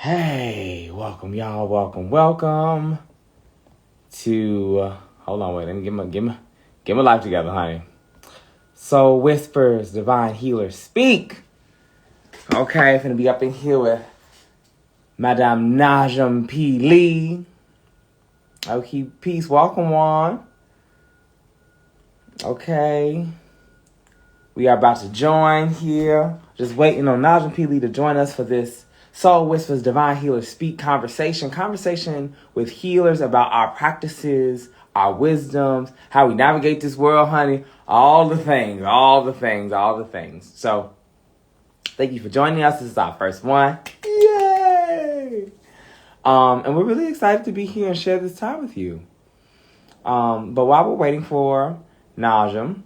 Hey, welcome, y'all. Welcome to. Hold on, wait. Let me get my life together, honey. Soul whispers, divine healers speak. Okay, finna be up in here with Madame Najaam Lee. Okay, peace. Welcome, Juan. Okay, we are about to join here. Just waiting on Najaam Lee to join us for this Soul Whispers Divine Healers Speak conversation with healers about our practices, our wisdoms, how we navigate this world, honey, all the things. So, thank you for joining us. This is our first one. Yay! And we're really excited to be here and share this time with you. But while we're waiting for Najaam,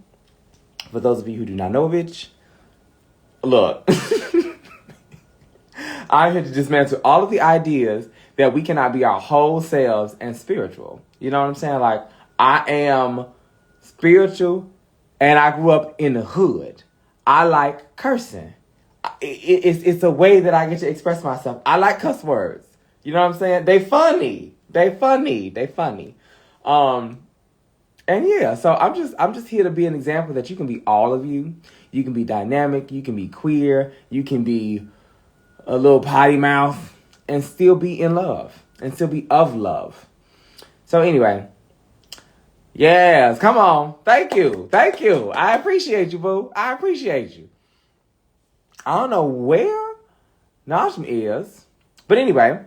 for those of you who do not know which, look. I'm here to dismantle all of the ideas that we cannot be our whole selves and spiritual. You know what I'm saying? Like, I am spiritual and I grew up in the hood. I like cursing. It's a way that I get to express myself. I like cuss words. You know what I'm saying? They funny. And yeah, so I'm just here to be an example that you can be all of you. You can be dynamic. You can be queer. You can be a little potty mouth, and still be in love, and still be of love. So anyway, yes, come on. Thank you. I appreciate you, boo. I appreciate you. I don't know where Najaam is, but anyway,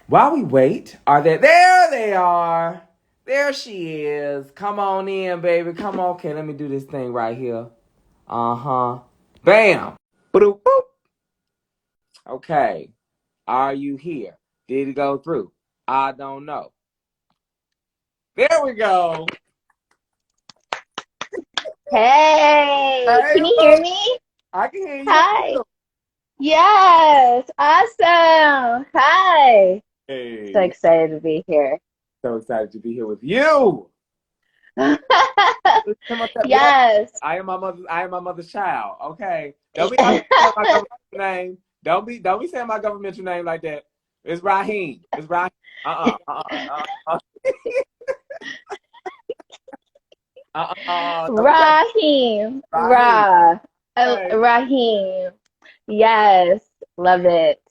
while we wait, there they are. There she is. Come on in, baby. Come on. Okay, let me do this thing right here. Uh-huh. Bam. Boop, boop. Okay. Are you here? Did it go through? I don't know. There we go. Hey, Hey, can you hear me? I can hear you. Hi. Yes, awesome. Hi. So Hey, excited to be here. so excited to be here with you. Yeah, Yes. I am my mother's child. Okay. Don't be saying my governmental name. Don't be saying my governmental name like that. It's Raheem. It's Raheem. Uh-uh. Don't be saying Rahim. Raheem. Hey. Rahim. Yes, love it.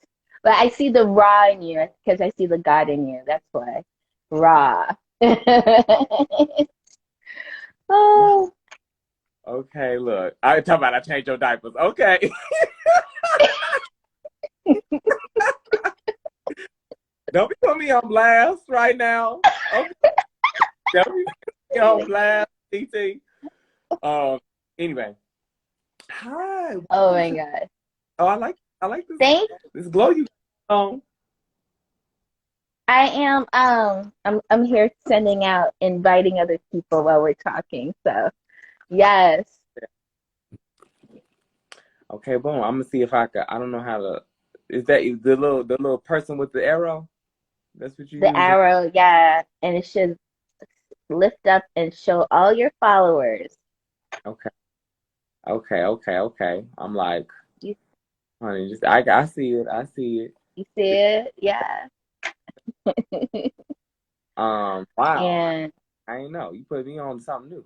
But I see the Ra in you because I see the God in you. That's why. Ra. Oh. Okay, look. I talk about I changed your diapers. Okay. Don't be putting me on blast right now. Okay. Don't be putting me on blast, TT. Um. Anyway, hi. Oh Welcome my to. God. Oh, I like Thank this glow you on. I am I'm here sending out inviting other people while we're talking. So yes. Okay, boom. I'm gonna see if I could. I don't know how to. Is that the little person with the arrow? That's what you The use. arrow, yeah. And it should lift up and show all your followers. Okay. Okay. I'm like, You honey, just I see it. I see it. you see it? Yeah. Wow. And I ain't know. You put me on to something new.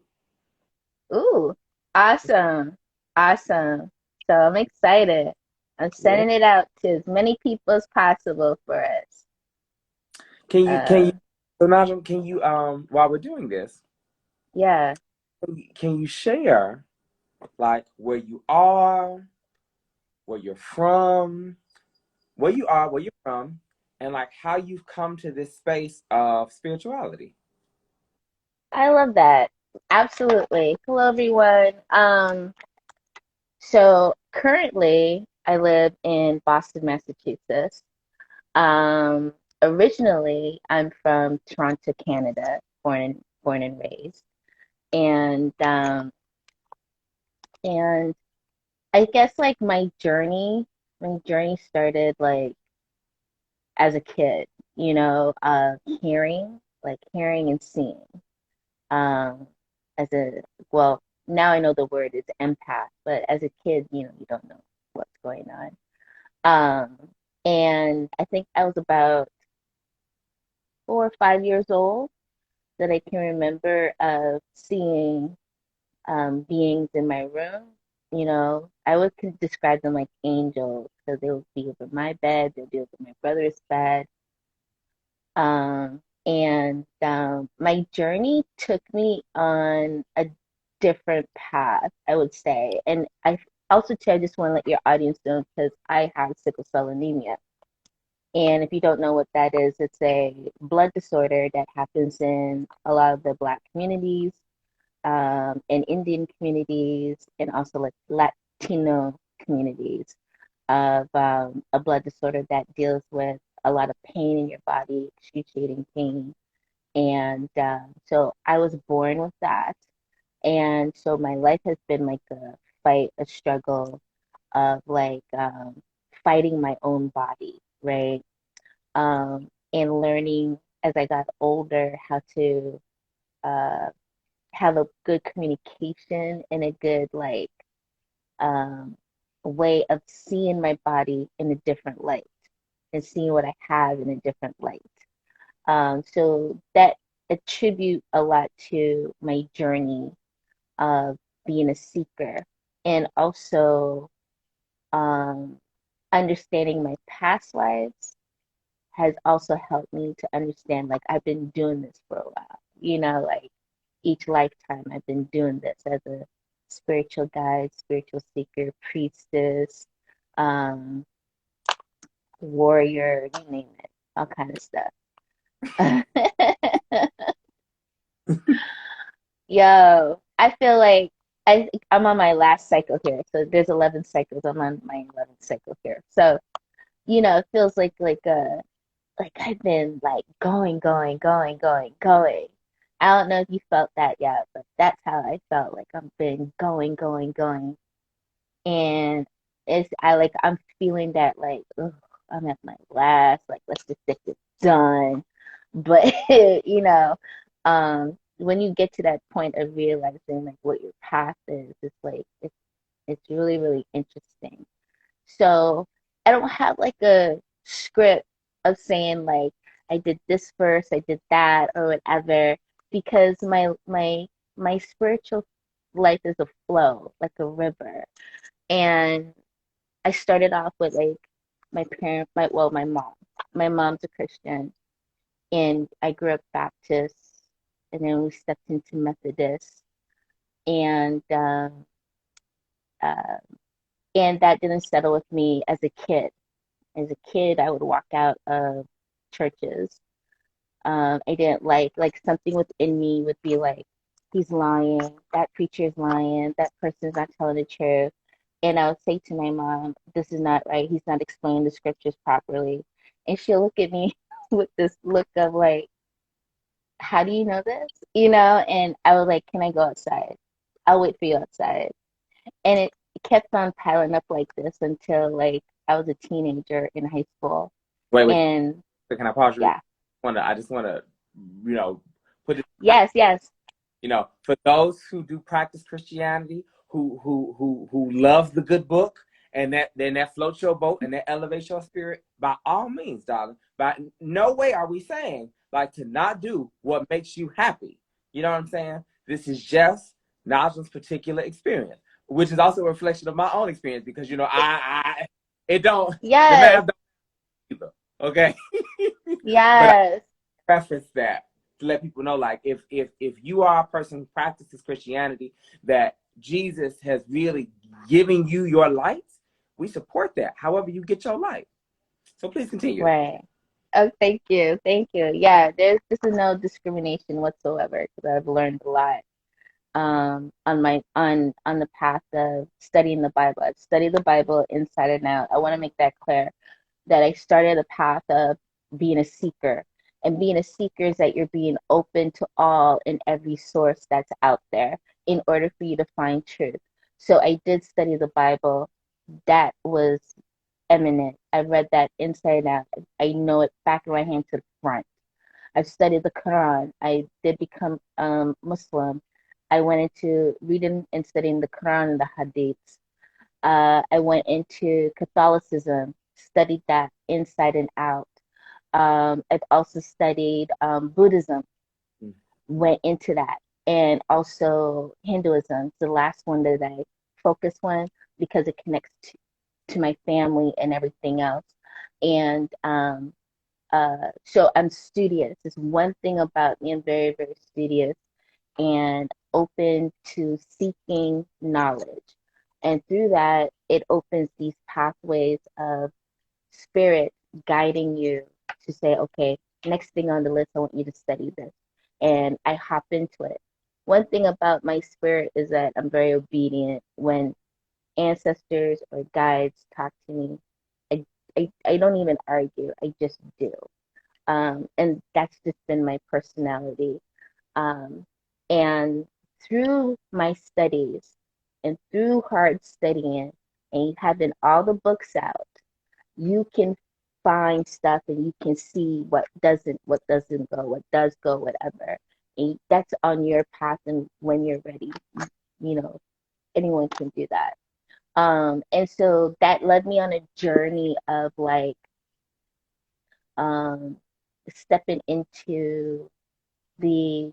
ooh, awesome. Awesome. So I'm excited. I'm Yeah. sending it out to as many people as possible for us. Can you Uh so Najim, can you while we're doing this, yeah. can you share like where you are, where you're from, where you're from, and like how you've come to this space of spirituality? I love that. Absolutely. Hello everyone. So currently, I live in Boston, Massachusetts. Originally, I'm from Toronto, Canada, born and raised, and and I guess like my journey started like as a kid, hearing and seeing. Um, as a well, now I know the word is empath, but as a kid, you don't know what's going on. Um, And I think I was about 4 or 5 years old that I can remember of seeing beings in my room. You know, I would describe them like angels because they would be over my bed, they'd be over my brother's bed. And my journey took me on a different path, I would say. And I also, too, I just want to let your audience know because I have sickle cell anemia. And if you don't know what that is, it's a blood disorder that happens in a lot of the Black communities, in Indian communities, and also like Latino communities of a blood disorder that deals with a lot of pain in your body, excruciating pain. And so I was born with that. And so my life has been like a fight, a struggle of like fighting my own body, right? And learning as I got older how to uh, have a good communication and a good like um, way of seeing my body in a different light and seeing what I have in a different light. So that attribute a lot to my journey of being a seeker and also um, understanding my past lives has also helped me to understand like I've been doing this for a while. You know, like each lifetime I've been doing this as a spiritual guide, spiritual seeker, priestess, um, warrior, you name it, all kind of stuff. Yo, I feel like I'm on my last cycle here. So there's 11 cycles. I'm on my 11th cycle here. So, it feels like I've been like going. I don't know if you felt that yet, but that's how I felt. Like I've been going. And I'm feeling that like ugh, I'm at my last, like let's just get this done. But when you get to that point of realizing like what your path is, it's really, really interesting. So I don't have like a script of saying like I did this first, I did that or whatever, because my spiritual life is a flow, like a river. And I started off with like my parent, my mom. My mom's a Christian, and I grew up Baptist, and then we stepped into Methodist, and uh, and that didn't settle with me as a kid. As a kid, I would walk out of churches. I didn't like something within me would be like, he's lying, that preacher's lying, that person's not telling the truth. And I would say to my mom, this is not right. He's not explaining the scriptures properly. And she'll look at me with this look of like, how do you know this? And I was like, can I go outside? I'll wait for you outside. And it kept on piling up like this until like I was a teenager in high school. Wait. And Can I pause you? yeah, I just want to, put it. yes. For those who do practice Christianity, who love the good book, and that floats your boat and that elevates your spirit, by all means, darling. By no way are we saying like to not do what makes you happy. You know what I'm saying? This is just Najaam's particular experience, which is also a reflection of my own experience because I it don't the Yes, math don't either. Okay. But I yes, preface that to let people know, like, if you are a person who practices Christianity, that Jesus has really given you your light, we support that. However, you get your light. So please continue. right. Oh, thank you, thank you. Yeah, this is no discrimination whatsoever because I've learned a lot on the path of studying the Bible. I've studied the Bible inside and out. I want to make that clear that I started a path of being a seeker. And being a seeker is that you're being open to all and every source that's out there in order for you to find truth. So I did study the Bible. That was eminent. I read that inside out. I know it back of my hand to the front. I've studied the Quran. I did become Muslim. I went into reading and studying the Quran and the Hadiths. I went into Catholicism, studied that inside and out. I've also studied Buddhism, Mm. went into that, and also Hinduism, the last one that I focus on because it connects to my family and everything else. And so I'm studious. It's one thing about me. I'm very, very studious and open to seeking knowledge. And through that, it opens these pathways of spirit guiding you to say, okay, next thing on the list, I want you to study this. And I hop into it. One thing about my spirit is that I'm very obedient. When ancestors or guides talk to me, I don't even argue, I just do. And that's just been my personality. Um, and through my studies and through hard studying and having all the books out, you can find stuff and you can see what doesn't go, what does go, whatever. And that's on your path and when you're ready, you know, anyone can do that. And so that led me on a journey of like um stepping into the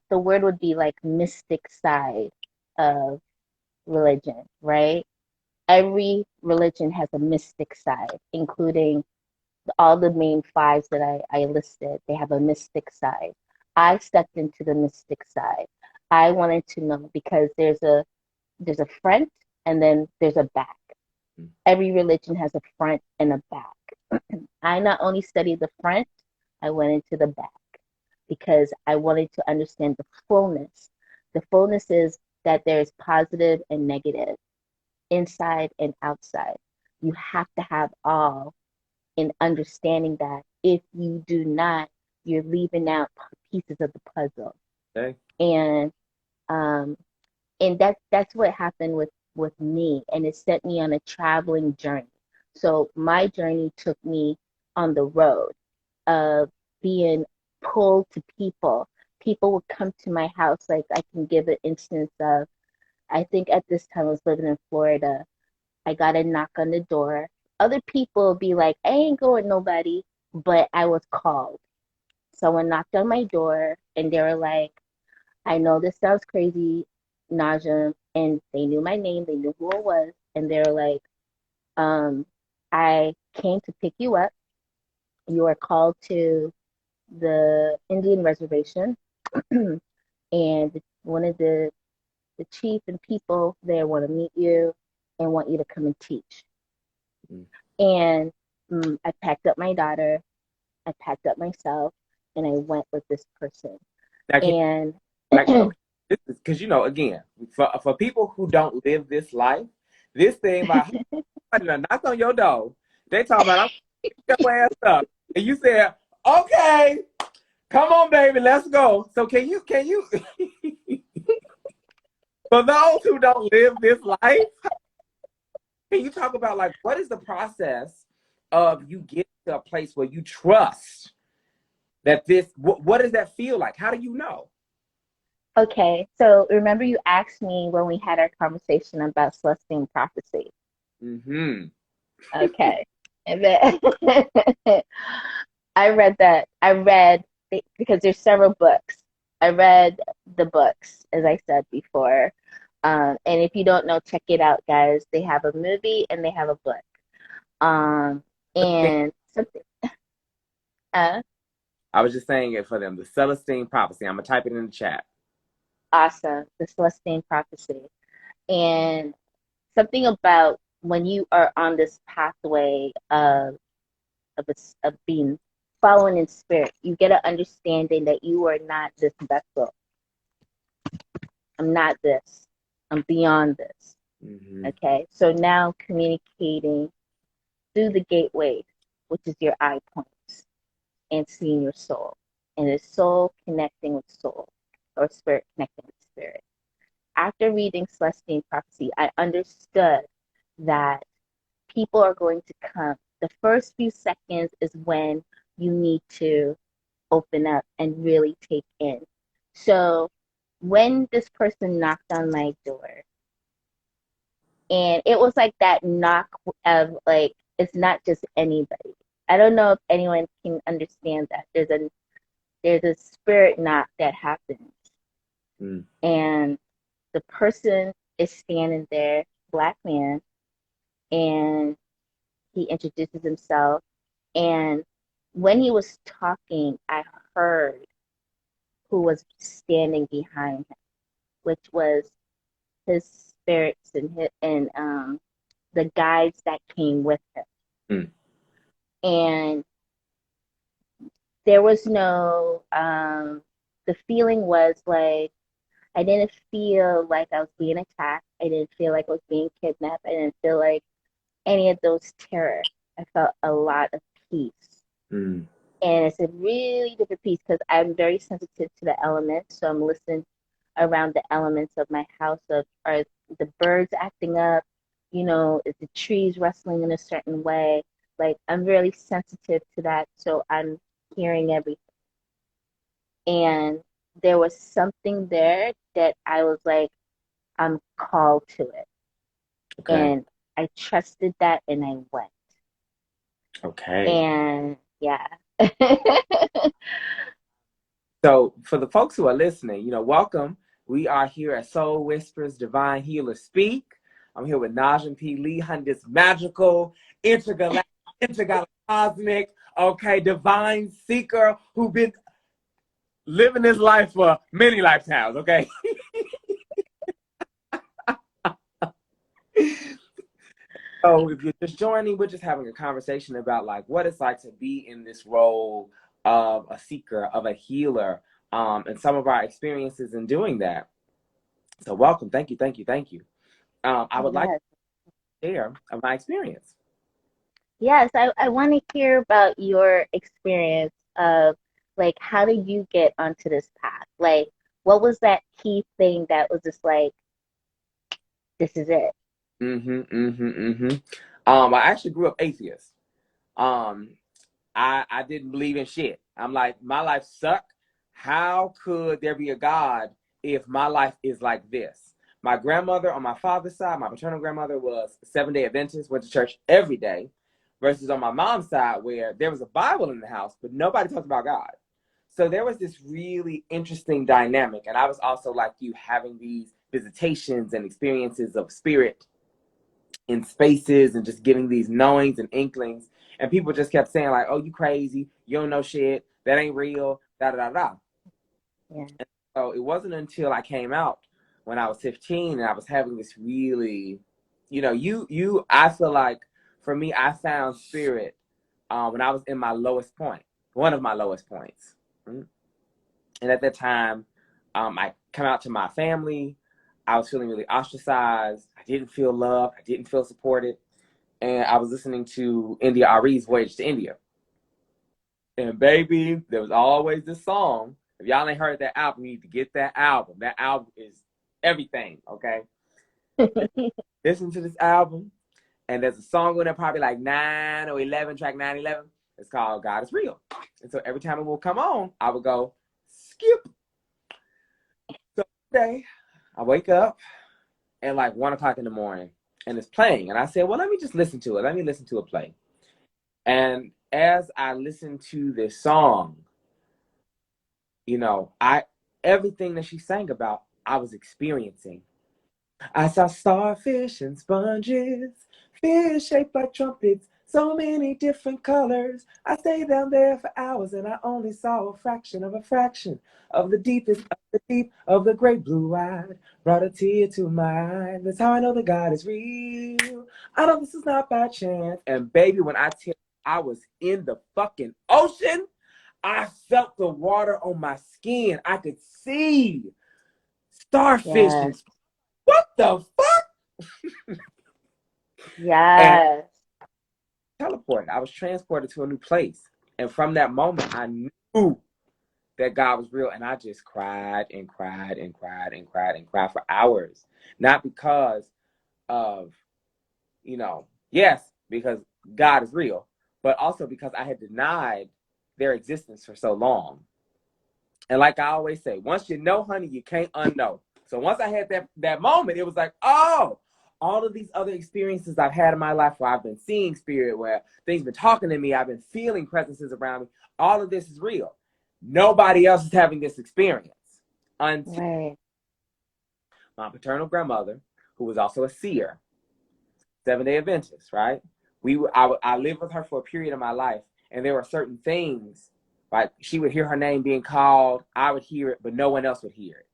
the word would be like mystic side of religion, right? Every religion has a mystic side, including all the main fives that I listed. They have a mystic side. I stepped into the mystic side. I wanted to know because there's a front and then there's a back. Mm. Every religion has a front and a back. I not only studied the front, I went into the back because I wanted to understand the fullness. The fullness is that there is positive and negative, inside and outside. You have to have all in understanding that. If you do not, you're leaving out pieces of the puzzle. Okay. And um, and that's what happened with me, and it set me on a traveling journey. So my journey took me on the road of being pulled to people. People would come to my house. Like I can give an instance of, I think at this time I was living in Florida. I got a knock on the door. Other people would be like, I ain't going nobody, but I was called. Someone knocked on my door and they were like, I know this sounds crazy, Najaam, and they knew my name, they knew who I was, and they were like, um, I came to pick you up. You are called to the Indian reservation, and one of the chief and people there want to meet you and want you to come and teach. Mm. And I packed up my daughter, I packed up myself, and I went with this person. Now, can And like okay, this is because again, for people who don't live this life, this thing about somebody knock on your door, they talking about I'm your ass up, and you said, okay, come on, baby, let's go. So can you for those who don't live this life, can you talk about like what is the process of you get to a place where you trust that what does that feel like? How do you know? okay, so remember you asked me when we had our conversation about Celestine prophecy. Mm-hmm. Okay. And then I read that. I read because there's several books. I read the books, as I said before. And if you don't know, check it out, guys. They have a movie and they have a book. Um, and something, uh, I was just saying it for them. The Celestine prophecy. I'm gonna type it in the chat. awesome, the Celestine prophecy. And something about when you are on this pathway of being following in spirit, you get an understanding that you are not this vessel. I'm not this. I'm beyond this. Mm-hmm. Okay. So now communicating through the gateway, which is your eye points, and seeing your soul. And the soul connecting with soul, or spirit connecting with spirit. After reading Celestine Prophecy, I understood that people are going to come. The first few seconds is when you need to open up and really take in. So when this person knocked on my door, And it was like that knock of like, it's not just anybody. I don't know if anyone can understand that. There's a spirit knock that happens. Mm. And the person is standing there, black man, and he introduces himself. And when he was talking, I heard who was standing behind him, which was his spirits and the guides that came with him. Mm. And there was no the feeling was like I didn't feel like I was being attacked. I didn't feel like I was being kidnapped. I didn't feel like any of those terror. I felt a lot of peace. Mm. And it's a really different piece because I'm very sensitive to the elements. So I'm listening around the elements of my house of are the birds acting up, is the trees rustling in a certain way. Like I'm really sensitive to that. So I'm hearing everything. And there was something there that I was like, I'm called to it. Okay. And I trusted that and I went. Okay. And yeah. So for the folks who are listening, welcome. We are here at Soul Whispers Divine Healer Speak. I'm here with Najaam Lee, this magical, intergalactic, cosmic, divine seeker who been living his life for many lifetimes, okay? So if you're just joining, we're just having a conversation about like what it's like to be in this role of a seeker, of a healer, and some of our experiences in doing that. So welcome. Thank you, thank you, thank you. I would like Yes. to share of my experience. Yes, I want to hear about your experience of like how did you get onto this path? Like what was that key thing that was just like, this is it? I actually grew up atheist. Um, I didn't believe in shit. I'm like, my life sucked. How could there be a God if my life is like this? My grandmother on my father's side, my paternal grandmother was Seventh-day Adventist, went to church every day, versus on my mom's side where there was a Bible in the house, but nobody talked about God. So there was this really interesting dynamic. And I was also like you having these visitations and experiences of spirit in spaces and just getting these knowings and inklings. And people just kept saying like, oh, you crazy. You don't know shit. That ain't real. Da, da, da, da. Yeah. And so it wasn't until I came out when I was 15 and I was having this really, I feel like for me, I found spirit when I was in my lowest point, one of my lowest points. Mm-hmm. And at that time, I come out to my family. I was feeling really ostracized. I didn't feel loved. I didn't feel supported. And I was listening to India Ari's Voyage to India. And baby, there was always this song. If y'all ain't heard that album, you need to get that album. That album is everything, okay? Listen to this album, and there's a song on there, probably like 9 or 11, track 9, 11. It's called God is Real. And so every time it will come on, I would go, skip. So today, I wake up at like 1 o'clock in the morning, and it's playing. And I said, well, let me just listen to it. Let me listen to it play. And as I listened to this song, everything that she sang about, I was experiencing. I saw starfish and sponges, fish shaped like trumpets, so many different colors. I stayed down there for hours and I only saw a fraction of the deepest of the deep of the great blue wide. Brought a tear to my eye. That's how I know that God is real. I know this is not by chance. And baby, when I tell you I was in the fucking ocean, I felt the water on my skin. I could see starfish Yes. and what the fuck? And Yes. teleported. I was transported to a new place. And from that moment, I knew that God was real. And I just cried and cried and cried and cried and cried for hours. Not because of, yes, because God is real, but also because I had denied their existence for so long. And like I always say, once you know, honey, you can't unknow. So once I had that moment, it was like, oh, all of these other experiences I've had in my life where I've been seeing spirit, where things been talking to me, I've been feeling presences around me. All of this is real. Nobody else is having this experience until Right. my paternal grandmother, who was also a seer, 7-day Adventist, right? I lived with her for a period of my life, and there were certain things, like she would hear her name being called, I would hear it, but no one else would hear it.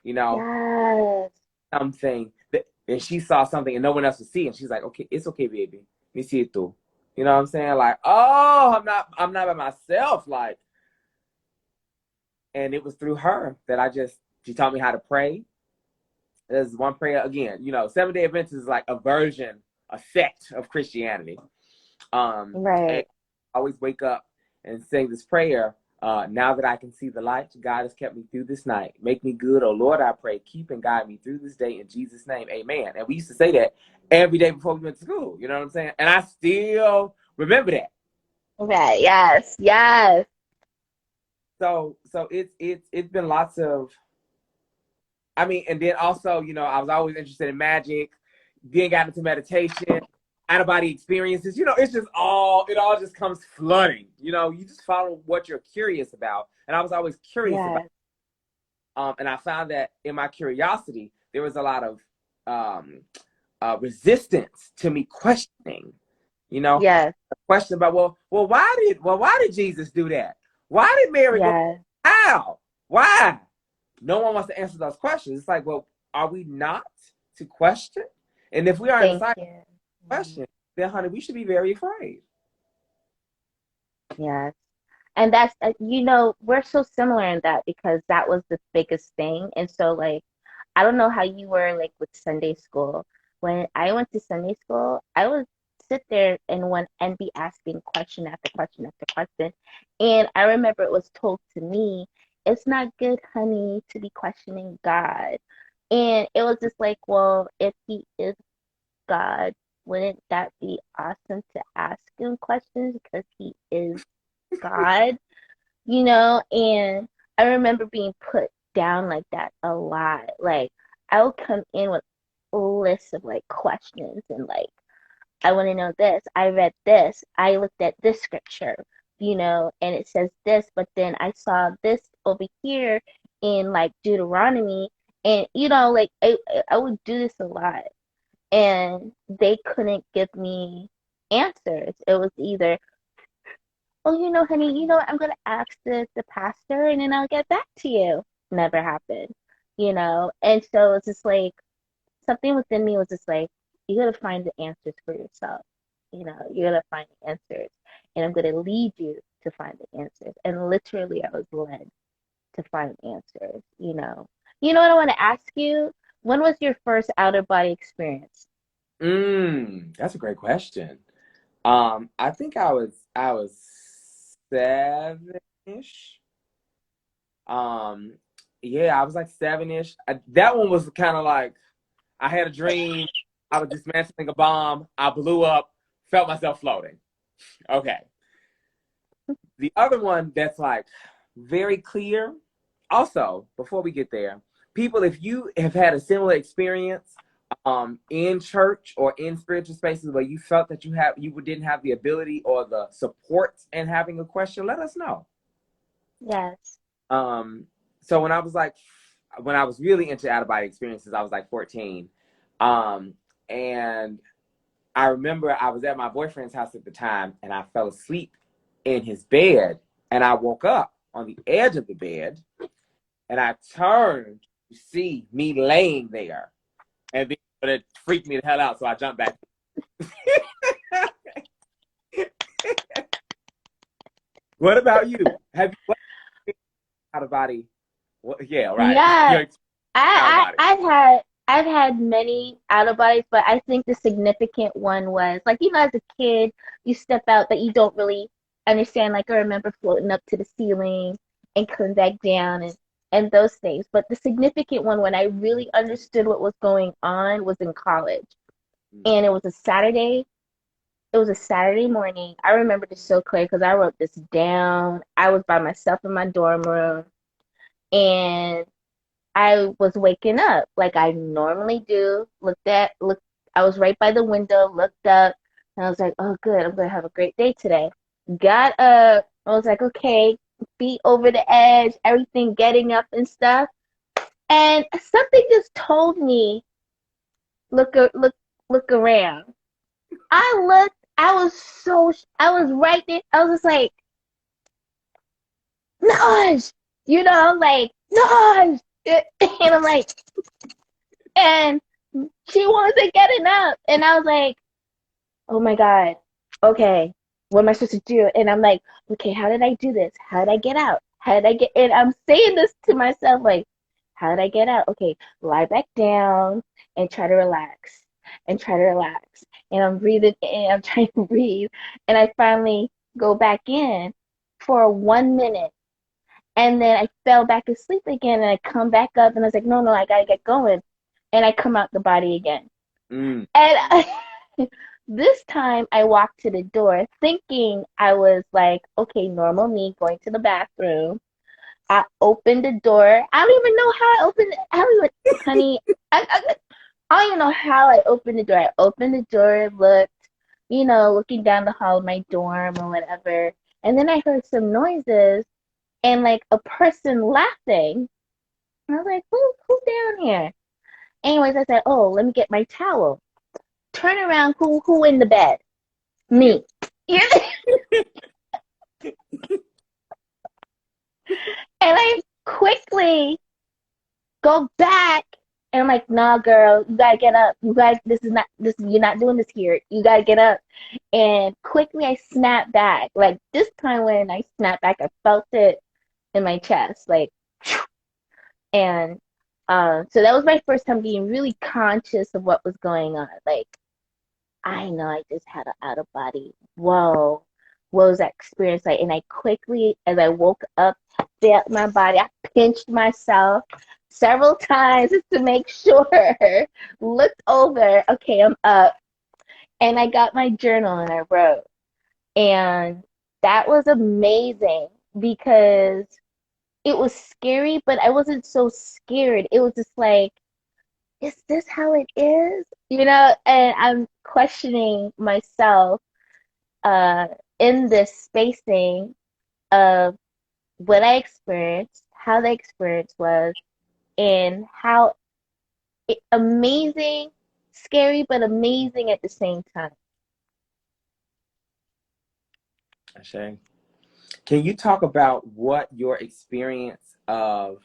You know, Yes. something that, and she saw something and no one else would see, and she's like, okay, it's okay, baby. Let me see it through. You know what I'm saying? Like, oh, I'm not by myself. Like, and it was through her that she taught me how to pray. There's one prayer again. 7-day Adventist is like a version, a sect of Christianity. And Right. I always wake up and sing this prayer. Now that I can see the light, God has kept me through this night. Make me good, oh Lord, I pray. Keep and guide me through this day in Jesus' name, amen. And we used to say that every day before we went to school. You know what I'm saying? And I still remember that. Right. Yes. Yes. So it's been lots of, I mean, and then also, I was always interested in magic, then got into meditation, out of body experiences. It all just comes flooding. You just follow what you're curious about. And I was always curious about, Yes. and I found that in my curiosity, there was a lot of resistance to me questioning, Yes. a question about, why did Jesus do that? Why did Mary go? Yes. How? Why? No one wants to answer those questions. It's like, well, are we not to question? And if we are Thank inside you. question, then honey, we should be very afraid. Yes. And that's, we're so similar in that because that was the biggest thing. And so, like, I don't know how you were like with Sunday school. When I went to Sunday school, I would sit there and be asking question after question after question. And I remember it was told to me, it's not good, honey, to be questioning God. And it was just like, well, if he is God, wouldn't that be awesome to ask him questions because he is God? And I remember being put down like that a lot. Like, I would come in with lists of like questions and like, I want to know this. I read this. I looked at this scripture, and it says this, but then I saw this over here in like Deuteronomy, and like I would do this a lot, and they couldn't give me answers. It was either, oh, honey, I'm gonna ask the pastor and then I'll get back to you. Never happened. And so it's just like something within me was just like, you gotta find the answers for yourself. You gotta find the answers. And I'm gonna lead you to find the answers. And literally I was led to find answers. You know what I want to ask you? When was your first outer body experience? That's a great question. I think I was 7-ish. Um, yeah, I was like 7-ish. That one was kind of like I had a dream. I was dismantling a bomb. I blew up. Felt myself floating. Okay. The other one that's like very clear. Also, before we get there, people, if you have had a similar experience in church or in spiritual spaces where you felt that you didn't have the ability or the support in having a question, let us know. Yes. Um, so when I was really into out of body experiences, I was like 14. And I remember I was at my boyfriend's house at the time and I fell asleep in his bed and I woke up on the edge of the bed and I turned to see me laying there. And then but it freaked me the hell out, so I jumped back. What about you? Have you out of body? Well, yeah, right. Yeah. You're out of body. I've had many out of bodies, but I think the significant one was like, as a kid, you step out that you don't really understand. Like, I remember floating up to the ceiling and coming back down and those things. But the significant one when I really understood what was going on was in college. Mm. And it was a Saturday. It was a Saturday morning. I remember this so clear because I wrote this down. I was by myself in my dorm room and I was waking up like I normally do. I was right by the window, looked up, and I was like, oh, good, I'm going to have a great day today. Got up, I was like, okay, feet over the edge, everything getting up and stuff. And something just told me, look around. I looked, I was right there. I was just like, Naj, like, Naj. And I'm like, and she wasn't getting up. And I was like, oh my God, okay, what am I supposed to do? And I'm like, okay, how did I do this? How did I get out? How did I get, and I'm saying this to myself, like, how did I get out? Okay, lie back down and try to relax and try to relax. And I'm breathing in, I'm trying to breathe. And I finally go back in for 1 minute. And then I fell back asleep again and I come back up and I was like, no, I gotta get going. And I come out the body again. Mm. And this time I walked to the door thinking I was like, okay, normal me going to the bathroom. I opened the door. I don't even know how I opened it. I don't even, honey, I don't even know how I opened the door. I opened the door, looked, looking down the hall of my dorm or whatever. And then I heard some noises and like a person laughing. And I was like, who's down here? Anyways, I said, oh, let me get my towel. Turn around, who in the bed? Me. And I quickly go back and I'm like, nah, girl, you gotta get up. You guys, you're not doing this here. You gotta get up. And quickly I snapped back. Like this time when I snapped back, I felt it in my chest. Like, and so that was my first time being really conscious of what was going on. Like, I know I just had an out of body. Whoa, what was that experience like? And I quickly, as I woke up, felt my body. I pinched myself several times just to make sure. Looked over. Okay, I'm up. And I got my journal and I wrote. And that was amazing because it was scary, but I wasn't so scared. It was just like, is this how it is? And I'm questioning myself uh, in this spacing of what I experienced, how the experience was, and how amazing, scary, but amazing at the same time. Ashay. Can you talk about what your experience of,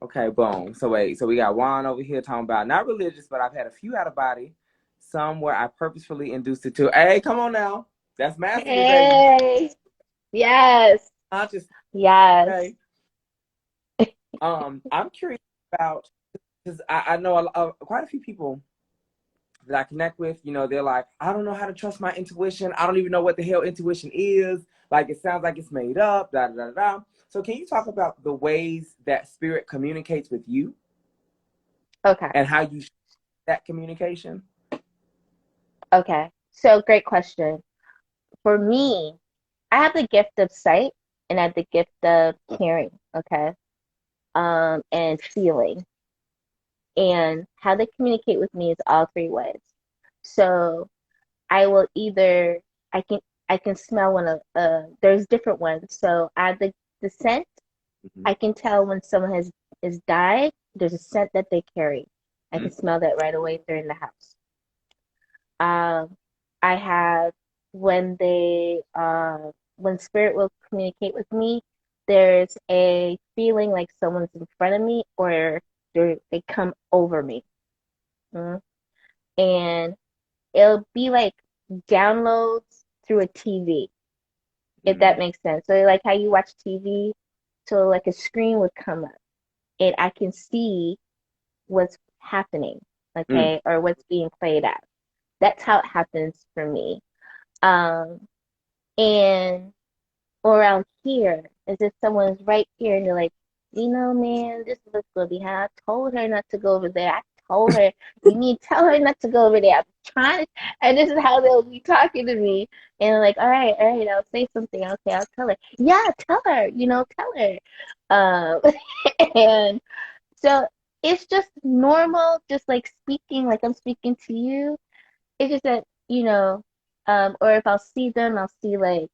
okay, boom. So wait, so we got Juan over here talking about not religious, but I've had a few out of body, some where I purposefully induced it to. Hey, come on now. That's mastery, baby. Hey, yes, Conscious. yes. Okay. I'm curious about, because I know quite a few people that I connect with, they're like, I don't know how to trust my intuition. I don't even know what the hell intuition is. Like, it sounds like it's made up, da, da, da, da. So can you talk about the ways that spirit communicates with you Okay, and how you that communication? okay. So great question. For me, I have the gift of sight and I have the gift of hearing, okay? And feeling. And how they communicate with me is all three ways. So I will either I can smell when there's different ones. So I have the scent. Mm-hmm. I can tell when someone is died. There's a scent that they carry. I can smell that right away if they're in the house. I have when when spirit will communicate with me, there's a feeling like someone's in front of me or they come over me. Mm. And it'll be like downloads through a TV, if that makes sense. So like how you watch TV, so like a screen would come up and I can see what's happening, okay, or what's being played out. That's how it happens for me. Um, and or out here, as if someone's right here and you're like, man, this is what's gonna be happening. I told her not to go over there. I told her you need to tell her not to go over there. I'm trying to, and this is how they'll be talking to me. And I'm like, all right, I'll say something. Okay, I'll tell her. Yeah, tell her, tell her. And so it's just normal, just like speaking, like I'm speaking to you. it's just that, or if I'll see them, I'll see like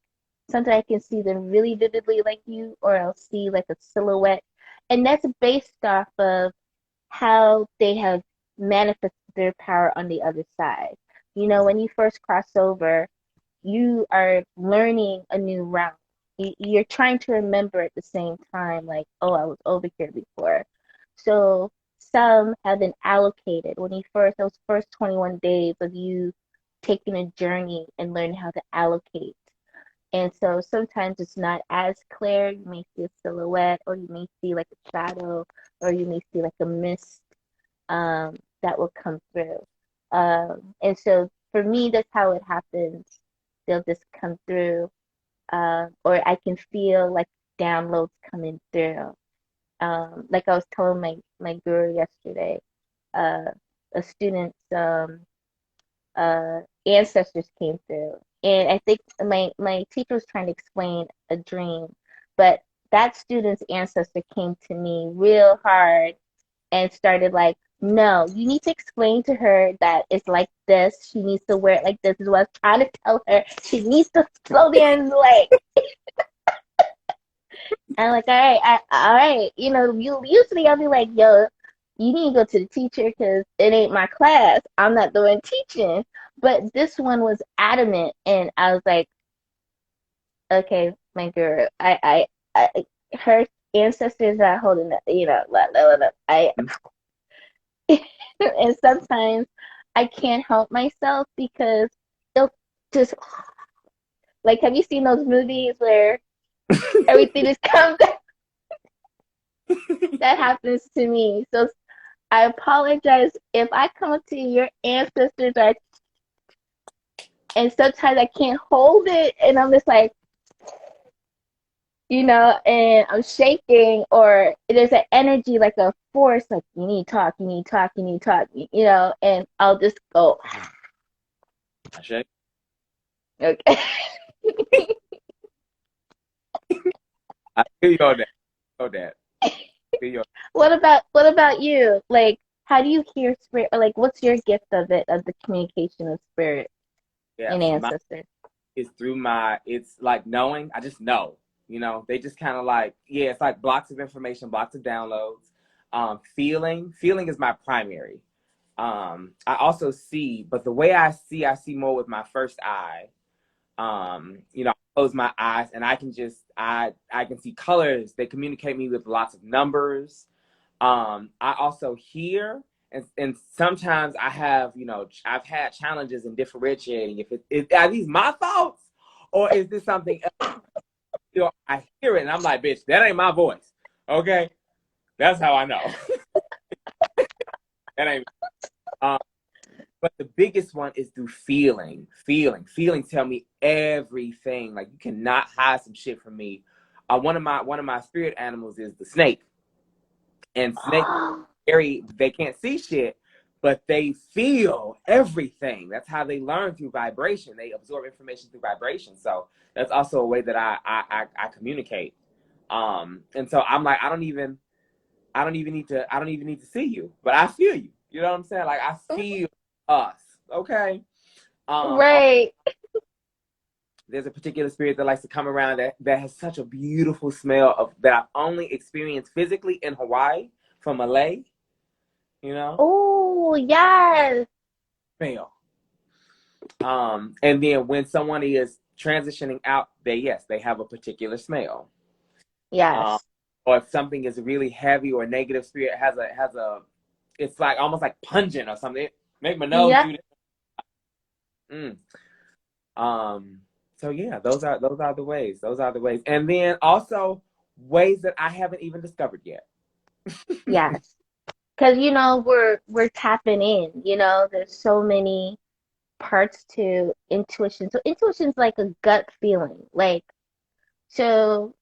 sometimes I can see them really vividly like you, or I'll see like a silhouette. And that's based off of how they have manifested their power on the other side. When you first cross over, you are learning a new realm. You're trying to remember at the same time, like, oh, I was over here before. So some have been allocated when you those first 21 days of you taking a journey and learning how to allocate. And so sometimes it's not as clear. You may see a silhouette, or you may see like a shadow, or you may see like a mist that will come through. And so for me, that's how it happens. They'll just come through, or I can feel like downloads coming through. Like I was telling my guru yesterday, uh, a student's ancestors came through, and I think my teacher was trying to explain a dream, but that student's ancestor came to me real hard and started like, no, you need to explain to her that it's like this. She needs to wear it like this. Is what I was trying to tell her. She needs to slow down. Like, I'm like, all right, all right. Usually I'll be like, yo, you need to go to the teacher because it ain't my class. I'm not the one teaching. But this one was adamant, and I was like, okay, my girl, her ancestors are holding up, I and sometimes I can't help myself because they'll just like, have you seen those movies where everything just comes? That happens to me. So I apologize if I come up to your ancestors and sometimes I can't hold it and I'm just like, and I'm shaking, or there's an energy like a force, like you need to talk, you need to talk, you need to talk, and I'll just go, I shake. okay. I feel you on that. Know that. Feel you. What about you? Like, how do you hear spirit, or like what's your gift of it, of the communication of spirit and Yes, my ancestors? it's through my. It's like knowing. I just know. They just kind of like, yeah. It's like blocks of information, blocks of downloads. Feeling is my primary. I also see, but the way I see more with my first eye. I close my eyes and I can just I can see colors. They communicate me with lots of numbers. I also hear, and sometimes I have, I've had challenges in differentiating are these my thoughts or is this something else? I hear it and I'm like, bitch, that ain't my voice. Okay, that's how I know. That ain't. Um, but the biggest one is through feeling tell me everything. Like you cannot hide some shit from me. One of my spirit animals is the snake, and snakes they can't see shit, but they feel everything. That's how they learn, through vibration. They absorb information through vibration. So that's also a way that I communicate. And so I'm like, I don't even need to see you, but I feel you. You know what I'm saying? Like I feel us. Okay. Also, Right. there's a particular spirit that likes to come around that has such a beautiful smell of that I've only experienced physically in Hawaii from Malay. You know, Oh, yes. smell. And then when someone is transitioning out, they have a particular smell. Um, Yes. or if something is really heavy or negative spirit has a, it's like almost like pungent or something. It make my nose Yep. do that. Mm. Um, so yeah, those are the ways. Those are the ways. And then also ways that I haven't even discovered yet. Yes. Because we're tapping in, there's so many parts to intuition. So intuition's like a gut feeling. Like, so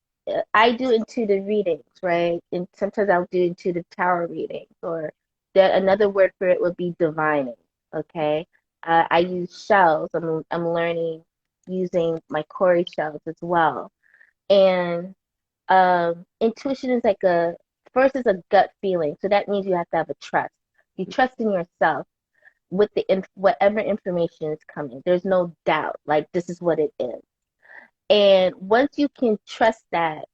I do intuitive readings, right? And sometimes I'll do intuitive tarot readings, or that another word for it would be divining. Okay, I use shells. I'm learning using my Cori shells as well. And intuition is like first is a gut feeling. So that means you have to have a trust. You trust in yourself. with whatever information is coming. There's no doubt. Like, this is what it is. And once you can trust that,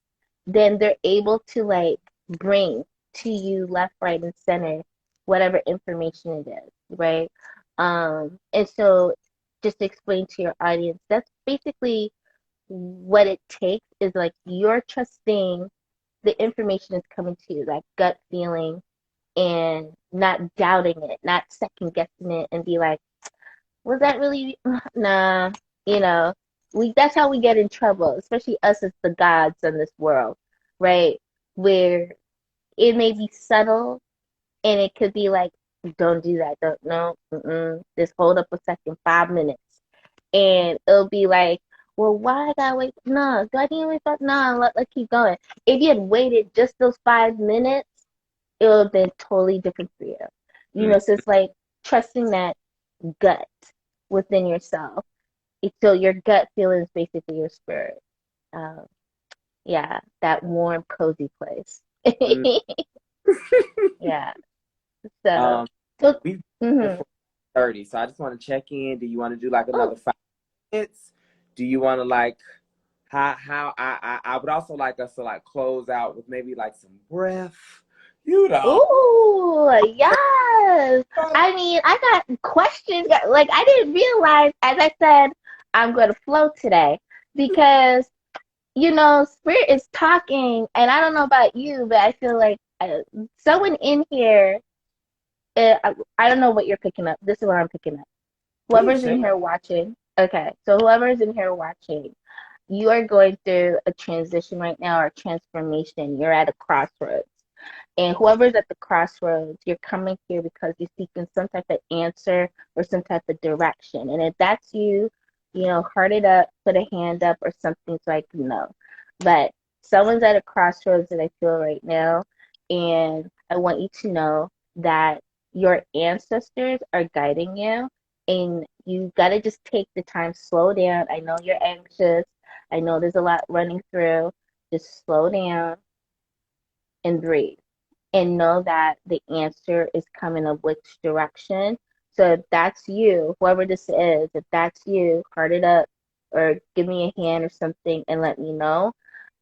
then they're able to like bring to you left, right, and center whatever information it is, right? And so just to explain to your audience, that's basically what it takes is like you're trusting the information is coming to you, that gut feeling, and not doubting it, not second guessing it, and be like, was that really? Nah, you know, that's how we get in trouble, especially us as the gods in this world, right? Where it may be subtle and it could be like, don't do that, don't no, just hold up a second, 5 minutes, and it'll be like, well, why I gotta wait? No, do I need to wait? No, let's keep going. If you had waited just those 5 minutes, it would have been totally different for you. You Mm. know, so it's like trusting that gut within yourself. So your gut feeling is basically your spirit. Um, yeah, that warm, cozy place. Mm. Yeah. So, Um, so, we mm-hmm. before 30, so I just want to check in. Do you want to do like Oh, another 5 minutes? Do you want to like how I would also like us to like close out with maybe like some breath, you know. ooh, yes. I mean, I got questions. Like, I didn't realize, as I said, I'm going to flow today because, you know, Spirit is talking, and I don't know about you, but I feel like someone in here, I don't know what you're picking up. This is what I'm picking up. Please Whoever's in share. here watching, okay, so whoever's in here watching, you are going through a transition right now or transformation. You're at a crossroads. And whoever's at the crossroads, you're coming here because you're seeking some type of answer or some type of direction. And if that's you, you know, heart it up, put a hand up or something so I can know. But someone's at a crossroads that I feel right now. And I want you to know that your ancestors are guiding you. And you got to just take the time, slow down. I know you're anxious. I know there's a lot running through. Just slow down and breathe and know that the answer is coming of which direction. So if that's you, whoever this is, if that's you, heart it up or give me a hand or something and let me know.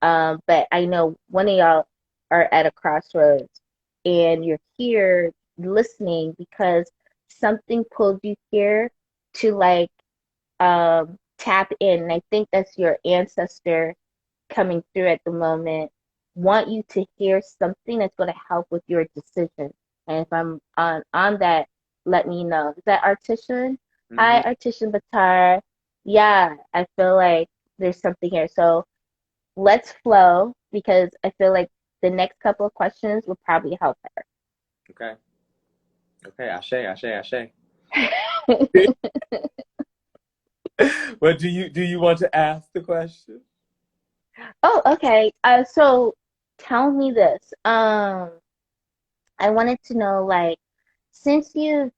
But I know one of y'all are at a crossroads and you're here listening because something pulled you here to like tap in. And I think that's your ancestor coming through at the moment want you to hear something that's going to help with your decision. And if I'm on that, let me know. Is that Artisan? Mm-hmm. Hi, Artisan Batar. Yeah, I feel like there's something here. So let's flow because I feel like the next couple of questions will probably help Okay. Okay. Ashe. her. But do you want to ask the question? Oh, okay. So tell me this. I wanted to know, like, since you've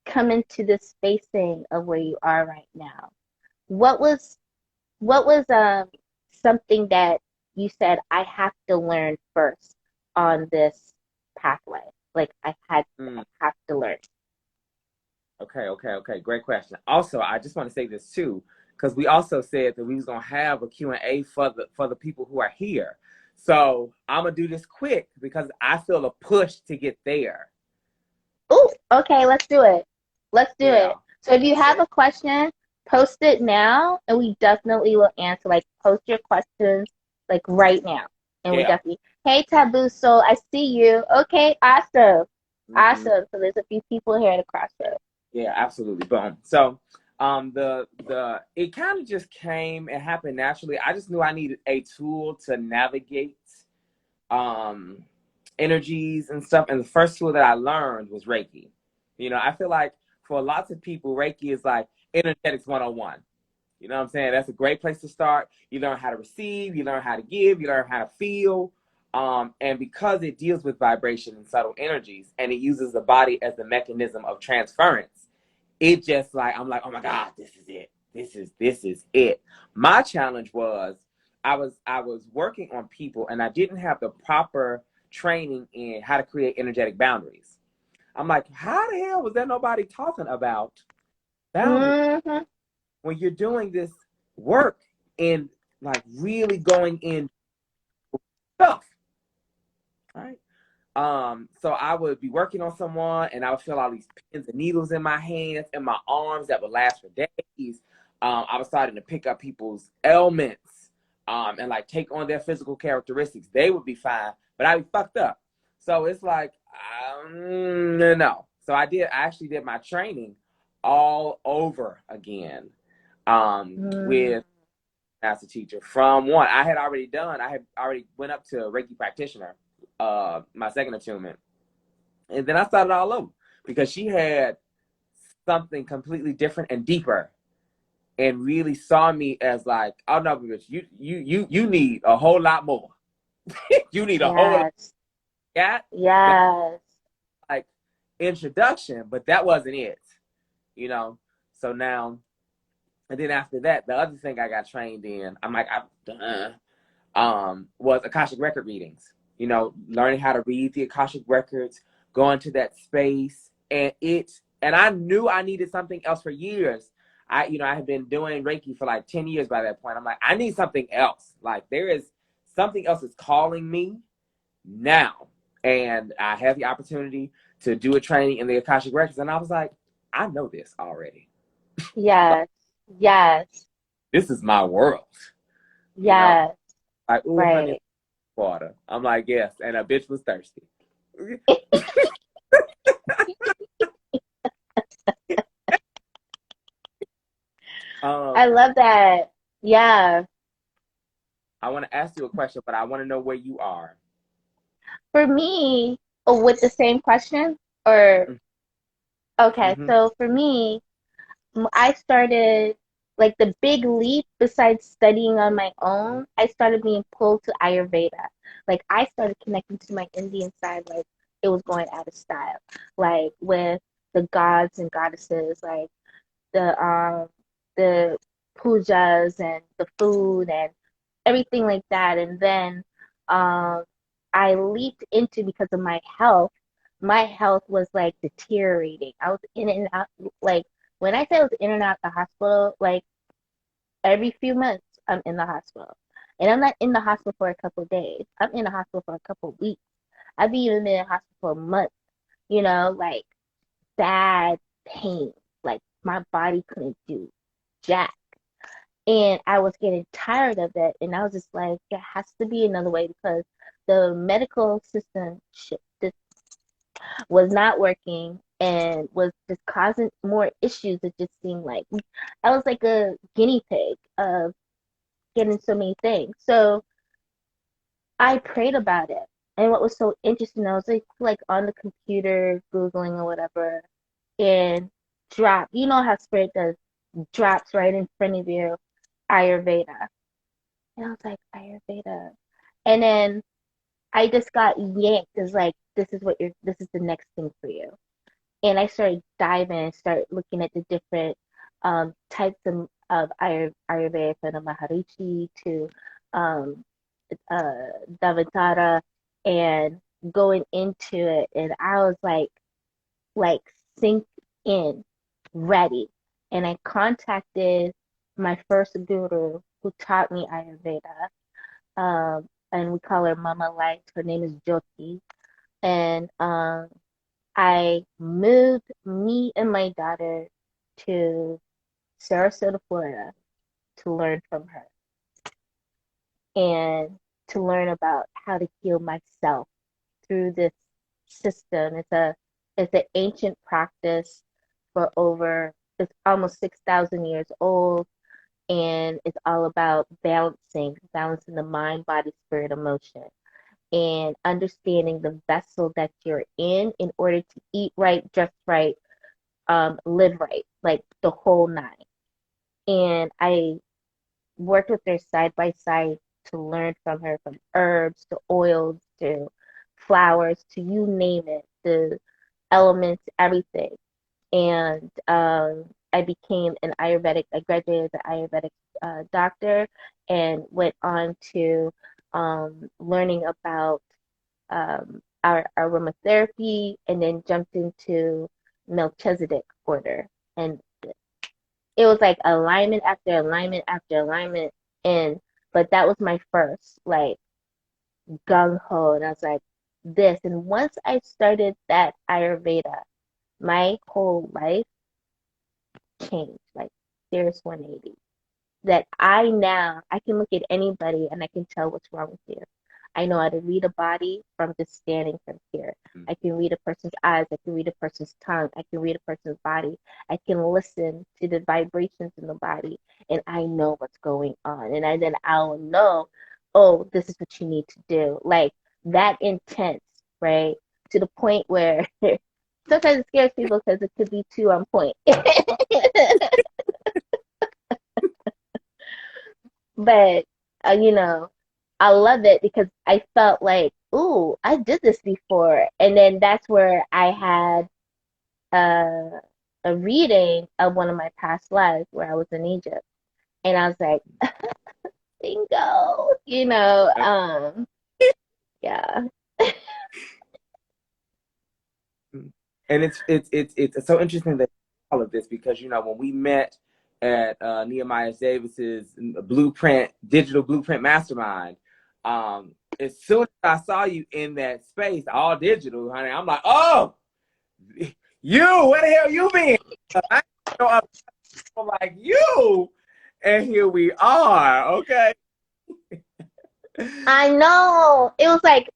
come into this spacing of where you are right now, what was what was something that you said I have to learn first on this pathway? Like I Mm. have to learn. Okay. Great question. Also, I just want to say this too, because we also said that we was gonna have a Q&A for the people who are here. So I'm gonna do this quick because I feel a push to get there. Oh, okay, let's do it. Let's do Yeah. it. So if you have So a question, post it now and we definitely will answer. Like post your questions like right now. And we yeah. definitely hey Taboo Soul, I see you. Okay, awesome. Hmm. Awesome. So there's a few people here at the crossroads. Yeah, absolutely. Boom. So the it kind of just came and happened naturally. I just knew I needed a tool to navigate um energies and stuff. And the first tool that I learned was Reiki. I feel like for lots of people, Reiki is like energetics 101. You know what I'm saying? That's a great place to start. You learn how to receive, you learn how to give, you learn how to feel. And because it deals with vibration and subtle energies and it uses the body as the mechanism of transference, it just like I'm like, oh my God, this is it. This is it. My challenge was I was working on people and I didn't have the proper training in how to create energetic boundaries. I'm like, how the hell was there nobody talking about boundaries Mm-hmm. when you're doing this work and like really going in stuff, right? So I would be working on someone and I would feel all these pins and needles in my hands and my arms that would last for days. I was starting to pick up people's ailments, and like take on their physical characteristics. They would be fine, but I'd be fucked up. So it's like, no. So I actually did my training all over again, Mm. with master teacher from one. I had already went up to a Reiki practitioner, my second attunement. And then I started all over because she had something completely different and deeper and really saw me as like, oh no, bitch, you need a whole lot more. You need a whole lot. Yes. Got that, Yes. like, introduction, but that wasn't it, you know. So now, and then after that, the other thing I got trained in, I'm like, I'm done. Was Akashic record readings. You know, learning how to read the Akashic records, going to that space, and I knew I needed something else for years. I had been doing Reiki for like 10 years by that point. I'm like, I need something else. Like there is something else is calling me now. And I had the opportunity to do a training in the Akashic records, and I was like, I know this already. Like, Yes. Yes. this is my world. You know, Yes. like, oh, honey, Right. water. I'm like, yes, and a bitch was thirsty. I um, love that. Yeah. I want to ask you a question, but I want to know where you are. For me, oh, with the same question, or okay, Mm-hmm. so for me, I started like the big leap besides studying on my own, I started being pulled to Ayurveda. Like I started connecting to my Indian side like it was going out of style. Like with the gods and goddesses, like the pujas and the food and everything like that. And then um I leaped into because of my health was like deteriorating. I was in and out like when I say I was in and out the hospital, like every few months I'm in the hospital. And I'm not in the hospital for a couple of days. I'm in the hospital for a couple of weeks. I've been even in the hospital for a month, like bad pain. Like my body couldn't do jack. And I was getting tired of it. And I was just like, there has to be another way because the medical system was not working and was just causing more issues. It just seemed like I was like a guinea pig of getting so many things. So I prayed about it. And what was so interesting, I was like on the computer, Googling or whatever, and you know how Spirit does, drops right in front of you, Ayurveda. And I was like, Ayurveda. And then I just got yanked as like, this is the next thing for you. And I started diving and started looking at the different types of Ayurveda, from the Maharishi to um, Davatara, and going into it. And I was like sink in, ready. And I contacted my first guru who taught me Ayurveda. And we call her Mama Light. Her name is Jyoti. And I moved me and my daughter to Sarasota, Florida to learn from her and to learn about how to heal myself through this system. It's an ancient practice for it's almost 6,000 years old, and it's all about balancing the mind, body, spirit, emotion, and understanding the vessel that you're in order to eat right, dress right, live right, like the whole nine. And I worked with her side by side to learn from her, from herbs to oils to flowers to you name it, the elements, everything. And I became I graduated as an Ayurvedic doctor and went on to learning about our aromatherapy, and then jumped into Melchizedek order. And it was like alignment after alignment after alignment. And but that was my first like gung ho, and I was like this. And once I started that Ayurveda, my whole life changed, like serious 180. That I can look at anybody and I can tell what's wrong with you. I know how to read a body from just standing from here. I can read a person's eyes. I can read a person's tongue. I can read a person's body. I can listen to the vibrations in the body, and I know what's going on. And then I'll know, oh, this is what you need to do. Like that intense, right? To the point where sometimes it scares people because it could be too on point. But you know, I love it because I felt like, ooh, I did this before. And then that's where I had uh, a reading of one of my past lives where I was in Egypt. And I was like, bingo, yeah. And it's so interesting that all of this because when we met at Nehemiah Davis's digital blueprint mastermind, as soon as I saw you in that space, all digital, honey, I'm like, oh, you, where the hell you been? I know I'm like you, and here we are. Okay. I know. It was like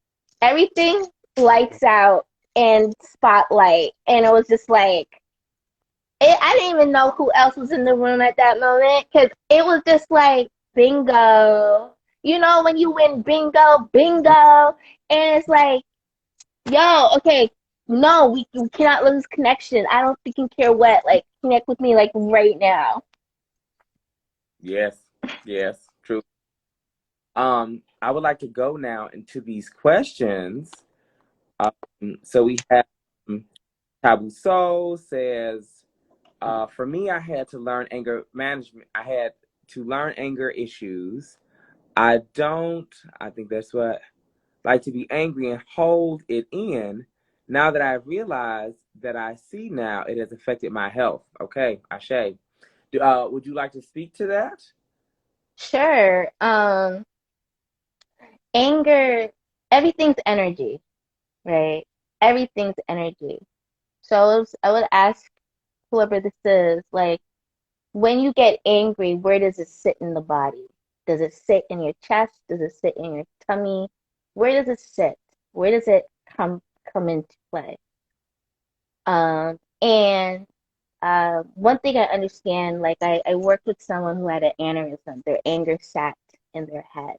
everything lights out and spotlight. And it was just like, I didn't even know who else was in the room at that moment because it was just like bingo. You know, when you win bingo, bingo, and it's like, yo, okay, no, we cannot lose connection. I don't freaking care what. Like, connect with me like right now. Yes, yes, true. I would like to go now into these questions. So we have Taboo Soul says, for me, I had to learn anger management. I had to learn anger issues. I think that's what, like to be angry and hold it in. Now that I've realized that I see now, it has affected my health. Okay, Ashe. Would you like to speak to that? Sure. Anger, everything's energy, right? Everything's energy. So I would ask whoever this is, like, when you get angry, where does it sit in the body? Does it sit in your chest? Does it sit in your tummy? Where does it sit? Where does it come into play? And one thing I understand, like I worked with someone who had an aneurysm. Their anger sat in their head,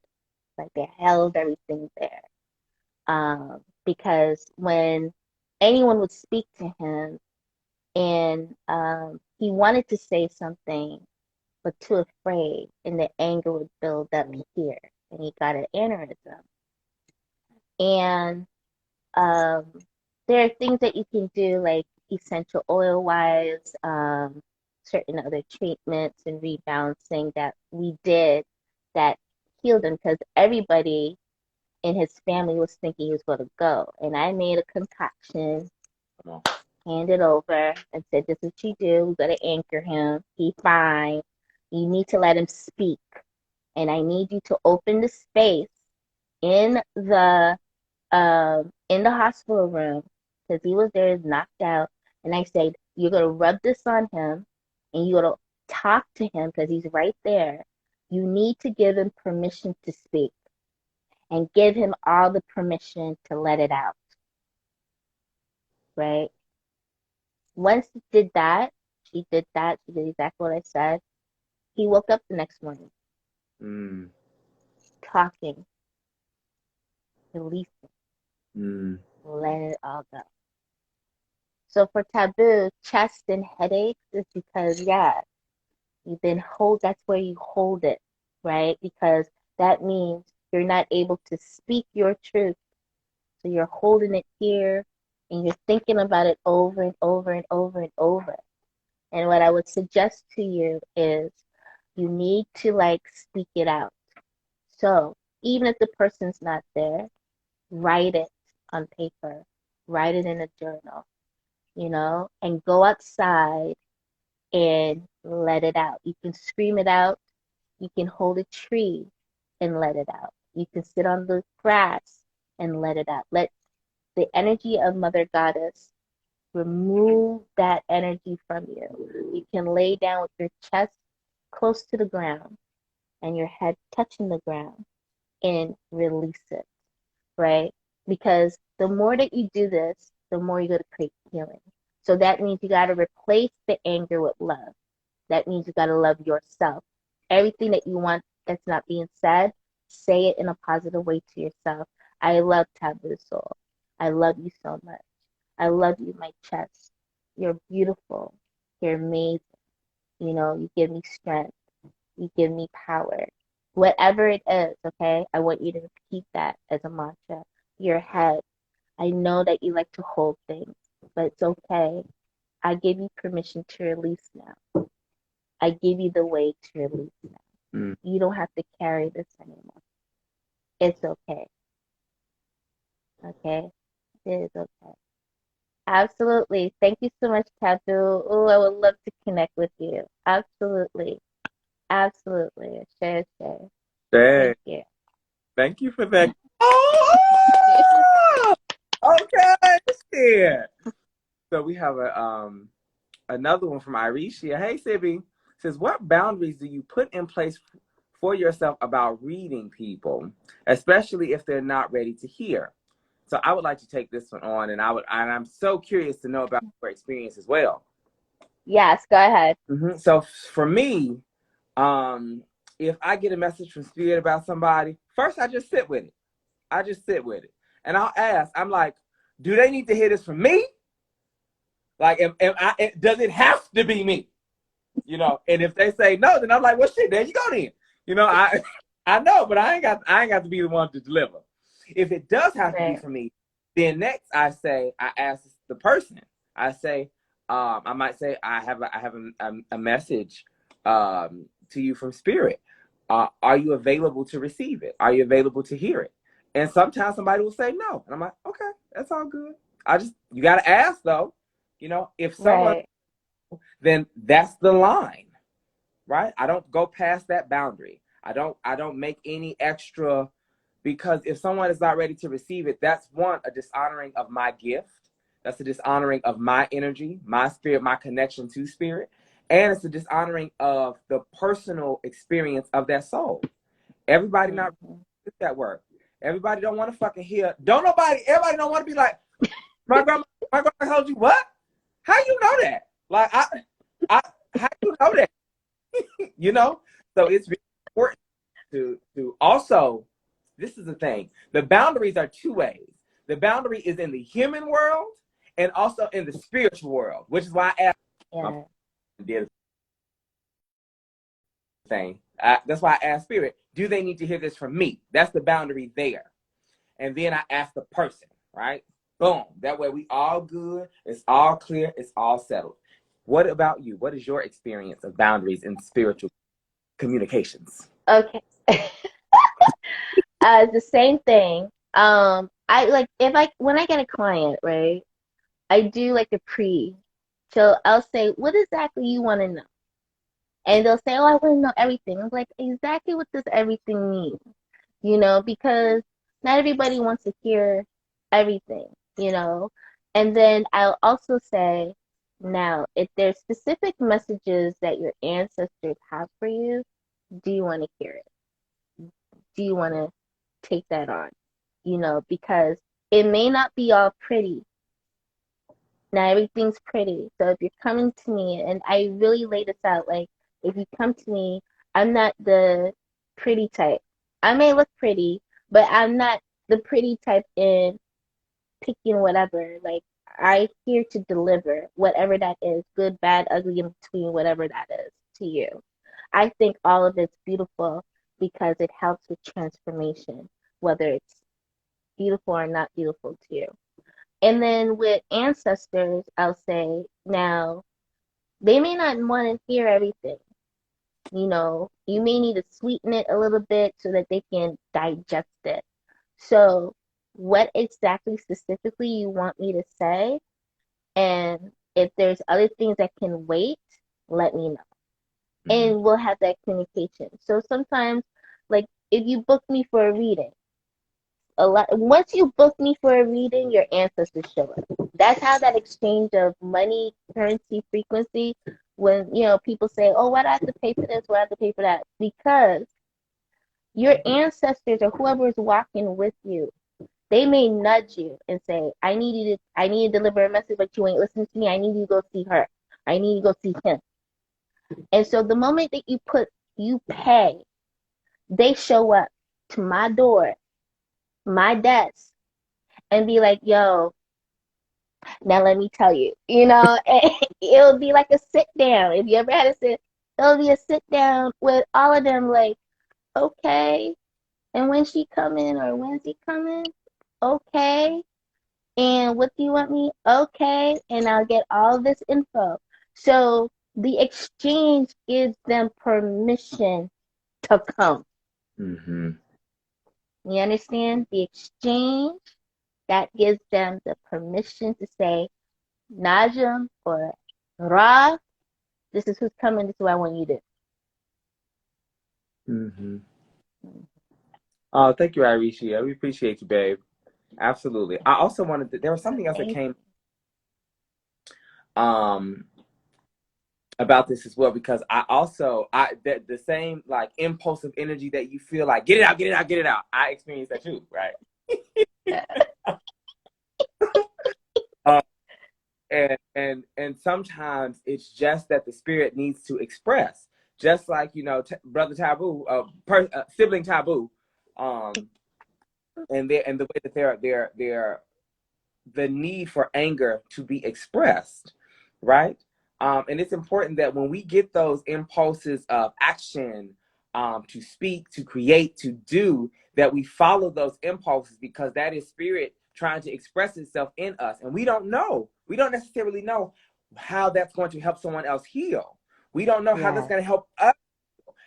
like they held everything there. Because when anyone would speak to him and he wanted to say something but too afraid, and the anger would build up here, and he got an aneurysm. And um, there are things that you can do, like essential oil wise, certain other treatments and rebalancing that we did that healed him because everybody in his family was thinking he was going to go. And I made a concoction, handed over, and said, "This is what you do. We got to anchor him. He's fine. You need to let him speak, and I need you to open the space in the hospital room because he was there knocked out. And I said, you're gonna rub this on him, and you're gonna talk to him because he's right there. You need to give him permission to speak, and give him all the permission to let it out." Right? Once she did that. She did exactly what I said. He woke up the next morning, Mm, talking, releasing, mm, letting it all go. So for taboo, chest and headaches is because, yeah, that's where you hold it, right? Because that means you're not able to speak your truth. So you're holding it here and you're thinking about it over and over and over and over. And what I would suggest to you is you need to like speak it out. So even if the person's not there, write it on paper, write it in a journal, and go outside and let it out. You can scream it out. You can hold a tree and let it out. You can sit on the grass and let it out. Let the energy of Mother Goddess remove that energy from you. You can lay down with your chest close to the ground and your head touching the ground and release it, right? Because the more that you do this, the more you're going to create healing. So that means you got to replace the anger with love. That means you got to love yourself. Everything that you want that's not being said, say it in a positive way to yourself. I love Taboo Soul. I love you so much. I love you, my chest. You're beautiful. You're amazing. You give me strength. You give me power. Whatever it is, okay? I want you to repeat that as a mantra. Your head. I know that you like to hold things, but it's okay. I give you permission to release now. I give you the way to release now. Mm. You don't have to carry this anymore. It's okay. Okay? It is okay. Absolutely. Thank you so much, Taboo. Oh, I would love to connect with you. Absolutely. Absolutely. Share. Hey, Thank you. thank you for that. Oh, okay, shit. So we have another one from Irisha. Hey, Sibby. Says, what boundaries do you put in place for yourself about reading people, especially if they're not ready to hear? So I would like to take this one on, and I'm so curious to know about your experience as well. Yes, go ahead. So for me, if I get a message from Spirit about somebody, first I just sit with it. I just sit with it, and I'll ask. I'm like, do they need to hear this from me? Like, does it have to be me? And if they say no, then I'm like, well, shit, there you go then. I know, but I ain't got to be the one to deliver. If it does have to be Right. for me, then next I ask the person. I say, I might say, I have a message to you from Spirit. Are you available to receive it? Are you available to hear it? And sometimes somebody will say no, and I'm like, okay, that's all good. You got to ask though. If someone, Right. then that's the line, right? I don't go past that boundary. I don't make any extra, because if someone is not ready to receive it, that's a dishonoring of my gift. That's a dishonoring of my energy, my spirit, my connection to Spirit. And it's a dishonoring of the personal experience of that soul. Everybody not Mm-hmm. with that word. Everybody don't want to fucking hear. Everybody don't want to be like, my grandma, told you what? How you know that? Like, how you know that? you know? So it's really important to also, this is the thing. The boundaries are two ways. The boundary is in the human world and also in the spiritual world, which is why I asked my Yeah. did a thing. That's why I asked Spirit, do they need to hear this from me? That's the boundary there. And then I ask the person, right? Boom. That way we all good. It's all clear. It's all settled. What about you? What is your experience of boundaries in spiritual communications? Okay. The same thing. I like if I when I get a client, right? I do like a pre. So I'll say, what exactly you want to know? And they'll say, oh, I want to know everything. I'm like, exactly what does everything mean? Because not everybody wants to hear everything. And then I'll also say, now, if there's specific messages that your ancestors have for you, do you want to hear it? Do you want to take that on? Because it may not be all pretty. Now everything's pretty. So if you're coming to me, and I really lay this out, like if you come to me, I'm not the pretty type. I may look pretty, but I'm not the pretty type in picking whatever. Like I here to deliver whatever that is, good, bad, ugly, in between, whatever that is to you. I think all of it's beautiful because it helps with transformation, whether it's beautiful or not beautiful to you. And then with ancestors, I'll say now they may not want to hear everything. You may need to sweeten it a little bit so that they can digest it. So what exactly specifically you want me to say. And if there's other things that can wait, let me know. Mm-hmm. And we'll have that communication. So sometimes, like, if you book me for a reading, a lot once you book me for a reading, your ancestors show up. That's how that exchange of money, currency, frequency, when people say, oh, why do I have to pay for this, why do I have to pay for that? Because your ancestors or whoever is walking with you, they may nudge you and say, I need to deliver a message, but you ain't listening to me. I need you to go see her. I need you to go see him. And so the moment that you pay, they show up to my door, my desk, and be like, yo, now let me tell you, and it'll be like a sit down. If you ever had a it'll be a sit down with all of them, like, okay, and when she coming or when's he coming? Okay. And what do you want me? Okay. And I'll get all this info. So the exchange gives them permission to come. Mm-hmm. You understand? The exchange that gives them the permission to say, Najaam or Ra, this is who's coming. This is what I want you to Mm-hmm. do. Oh, thank you, Irisha. We appreciate you, babe. Absolutely. I also wanted to, there was something else that Thank came um about this as well, because the same like impulsive energy that you feel like get it out, get it out, get it out. I experienced that too, right? you. Uh, and sometimes it's just that the spirit needs to express, just like brother Taboo, sibling Taboo, um, and the way that they're the need for anger to be expressed, right? And it's important that when we get those impulses of action, to speak, to create, to do, that we follow those impulses, because that is spirit trying to express itself in us. And we don't know. We don't necessarily know how that's going to help someone else heal. We don't know how that's Yes. going to help us.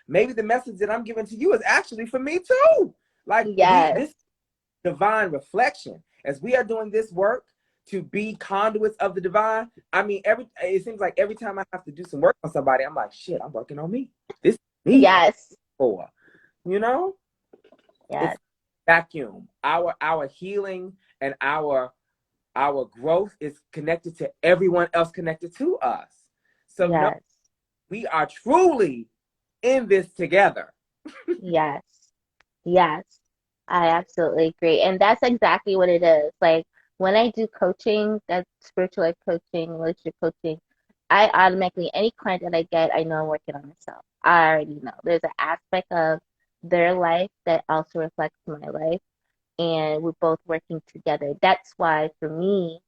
Maybe the message that I'm giving to you is actually for me too. Like Yes. this divine reflection. As we are doing this work to be conduits of the divine, I mean, it seems like every time I have to do some work on somebody, I'm like, shit, I'm working on me. This is me Yes. for, you know? It's Yes. vacuum. Our healing and our growth is connected to everyone else connected to us. So no, Yes. we are truly in this together. Yes. Yes. I absolutely agree. And that's exactly what it is. Like when I do coaching, that's spiritual life coaching, relationship coaching, I automatically, any client that I get, I know I'm working on myself. I already know. There's an aspect of their life that also reflects my life, and we're both working together. That's why for me,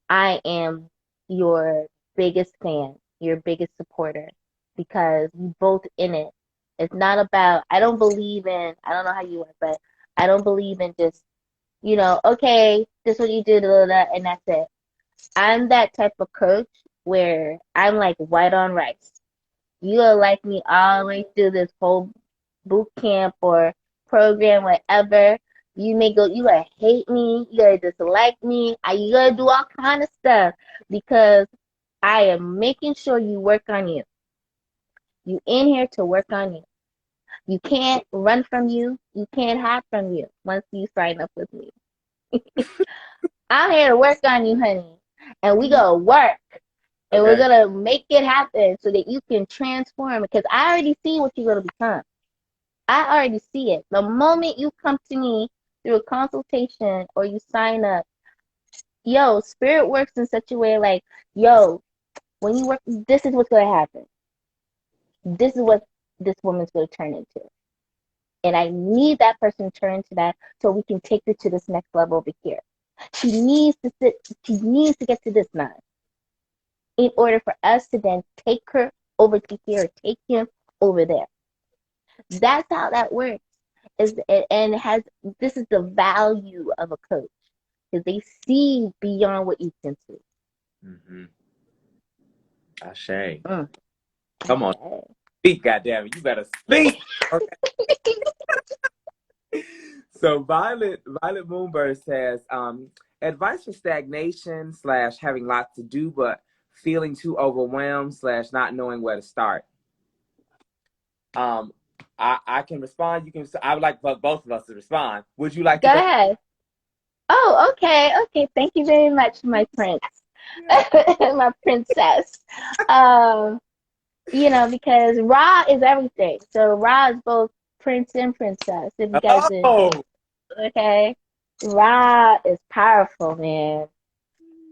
I am your biggest fan, your biggest supporter, because we both in it. It's not about, I don't believe in, I don't know how you are, but I don't believe in just, okay, this is what you do, blah, blah, blah, and that's it. I'm that type of coach where I'm like white on rice. You'll like me all the way through this whole boot camp or program, whatever. You gotta hate me, you gotta dislike me, you gotta do all kind of stuff because I am making sure you work on you. You in here to work on you. You can't run from you. You can't hide from you once you sign up with me. I'm here to work on you, honey. And we gonna work. And we're Okay. gonna make it happen so that you can transform because I already see what you're gonna become. I already see it. The moment you come to me through a consultation or you sign up, yo, spirit works in such a way like, yo, when you work, this is what's going to happen. This is what this woman's going to turn into. And I need that person to turn into that so we can take her to this next level over here. She needs to get to this now in order for us to then take her over to here, take him over there. That's how that works. And it has this is the value of a coach because they see beyond what you can see. Mm-hmm. Ashe. Mm. Come on. Speak, goddammit. You better speak. Okay. So Violet Moonbird says, advice for stagnation / having lots to do, but feeling too overwhelmed / not knowing where to start. I can respond. You can. I would like both of us to respond. Would you like to Go go? ahead. Oh, okay, okay. Thank you very much, my prince, Yeah. my princess. Um, because Ra is everything. So Ra is both prince and princess. If you guys didn't know, Oh, okay. Ra is powerful, man.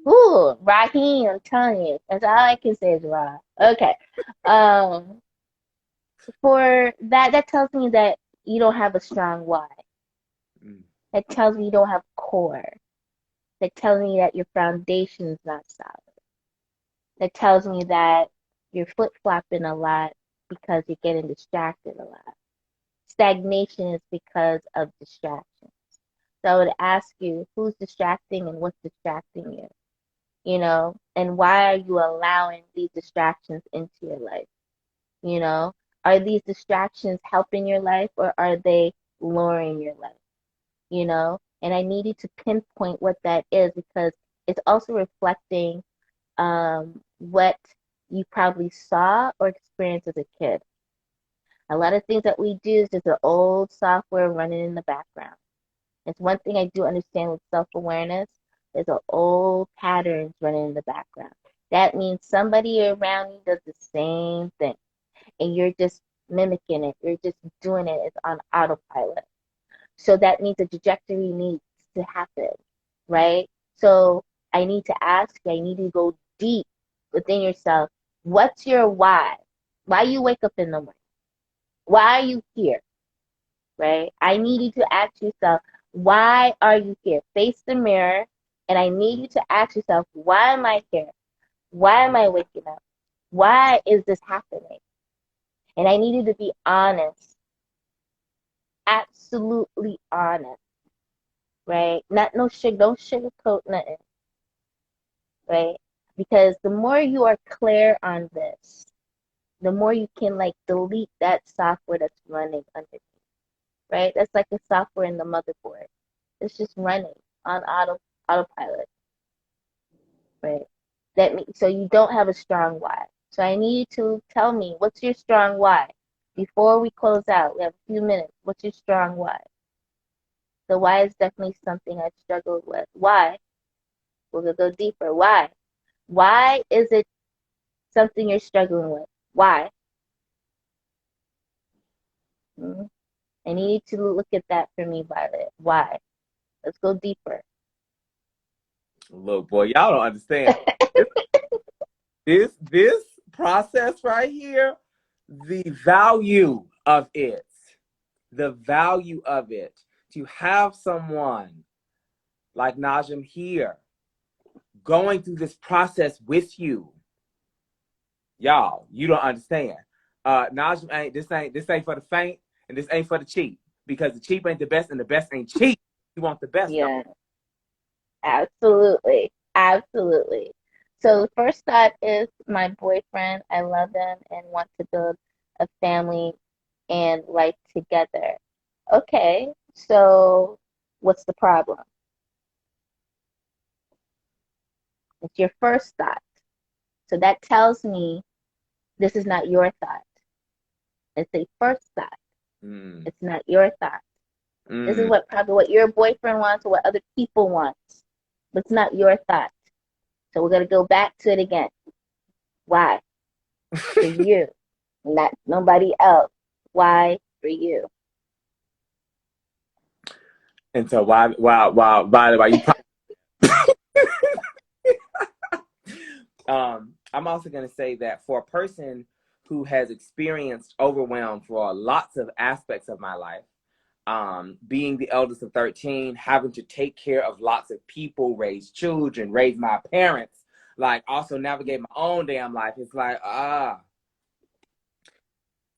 Ooh, Raheem, I'm telling you, that's all I can say is Ra. Okay. Um, for that tells me that you don't have a strong why. That tells me you don't have core. That tells me that your foundation is not solid. That tells me that you're flip flopping a lot because you're getting distracted a lot. Stagnation is because of distraction. So I would ask you, who's distracting and what's distracting you? And why are you allowing these distractions into your life? You know, are these distractions helping your life or are they lowering your life? And I need you to pinpoint what that is because it's also reflecting what you probably saw or experienced as a kid. A lot of things that we do is just the old software running in the background. It's one thing I do understand with self-awareness. There's an old patterns running in the background. That means somebody around you does the same thing, and you're just mimicking it. You're just doing it. It's on autopilot. So that means a trajectory needs to happen, right? So I need to ask you, I need to go deep within yourself. What's your why? Why you wake up in the morning? Why are you here? Right? I need you to ask yourself, why are you here? Face the mirror, and I need you to ask yourself, why am I here? Why am I waking up? Why is this happening? And I need you to be honest, absolutely honest, right? Not no sugar, don't sugarcoat nothing, right? Because the more you are clear on this, the more you can like delete that software that's running underneath, right? That's like the software in the motherboard. It's just running on autopilot, right? So you don't have a strong why. So I need you to tell me what's your strong why before we close out. We have a few minutes. What's your strong why? The why is definitely something I struggled with. Why? We're gonna go deeper. Why? Why is it something you're struggling with? Why? Hmm? I need you to look at that for me, Violet. Why? Let's go deeper. look, boy, y'all don't understand. This process right here, the value of it, the value of it, to have someone like Najaam here going through this process with you, y'all, you don't understand. Najaam this ain't for the faint and this ain't for the cheap because the cheap ain't the best and the best ain't cheap. You want the best. Yeah, absolutely. Absolutely. So the first thought is my boyfriend. I love him and want to build a family and life together. Okay, so what's the problem? It's your first thought. So that tells me this is not your thought. It's a first thought. Mm, It's not your thought. This is mm. what your boyfriend wants or what other people want. But it's not your thought. So we're gonna go back to it again. Why? For you, not nobody else. Why for you? And so why you I'm also going to say that for a person who has experienced overwhelm for lots of aspects of my life, being the eldest of 13, having to take care of lots of people, raise children, raise my parents, like also navigate my own damn life. It's like,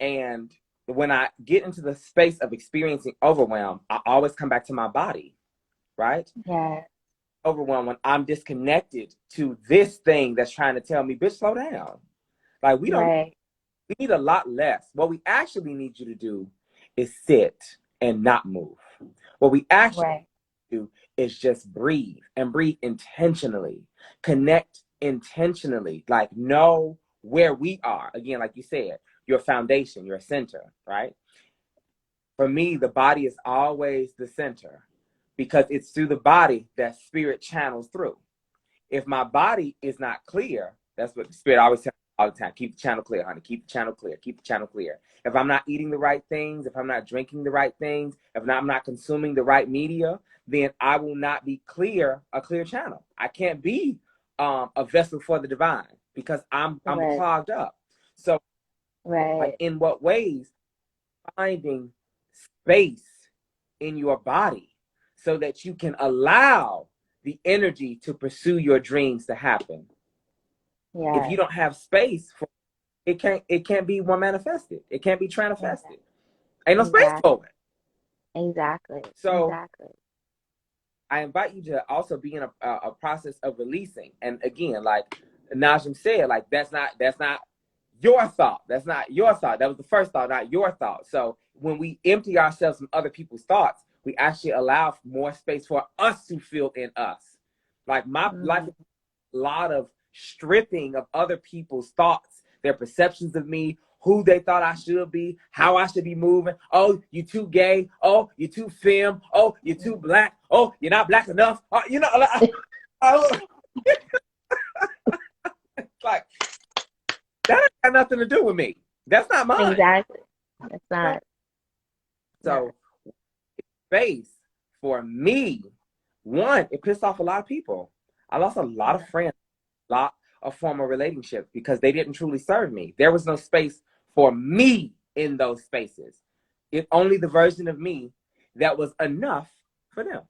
and when I get into the space of experiencing overwhelm, I always come back to my body, right? Yeah, Overwhelmed when I'm disconnected to this thing that's trying to tell me, bitch, slow down. Like right. we need a lot less. What we actually need you to do is sit and not move. What we actually Right. do is just breathe and breathe intentionally, connect intentionally, like know where we are. Again, like you said, your foundation, your center, right? For me, the body is always the center because it's through the body that spirit channels through. If my body is not clear, that's what the spirit always tells me all the time. Keep the channel clear, honey. Keep the channel clear. Keep the channel clear. If I'm not eating the right things, if I'm not drinking the right things, if I'm not consuming the right media, then I will not be a clear channel. I can't be a vessel for the divine because I'm Right. clogged up. So, like, Right. in what ways finding space in your body so that you can allow the energy to pursue your dreams to happen. If Yeah. you don't have space for it can't be one manifested. It can't be manifested. Ain't no space Exactly. for it. Exactly. So Exactly. I invite you to also be in a process of releasing. And again, like Najaam said, like that's not your thought. That's not your thought. That was the first thought, not your thought. So when we empty ourselves from other people's thoughts, we actually allow more space for us to feel in us. Like my life Mm. is a lot of stripping of other people's thoughts, their perceptions of me, who they thought I should be, how I should be moving. Oh, you too gay. Oh, you too femme. Oh, you're too black. Oh, you're not black enough. Like that ain't got nothing to do with me. That's not mine. Exactly. It's not. Not. So space for me, one, it pissed off a lot of people. I lost a lot of friends, a lot of former relationships because they didn't truly serve me. There was no space for me in those spaces. It only the version of me that was enough for them.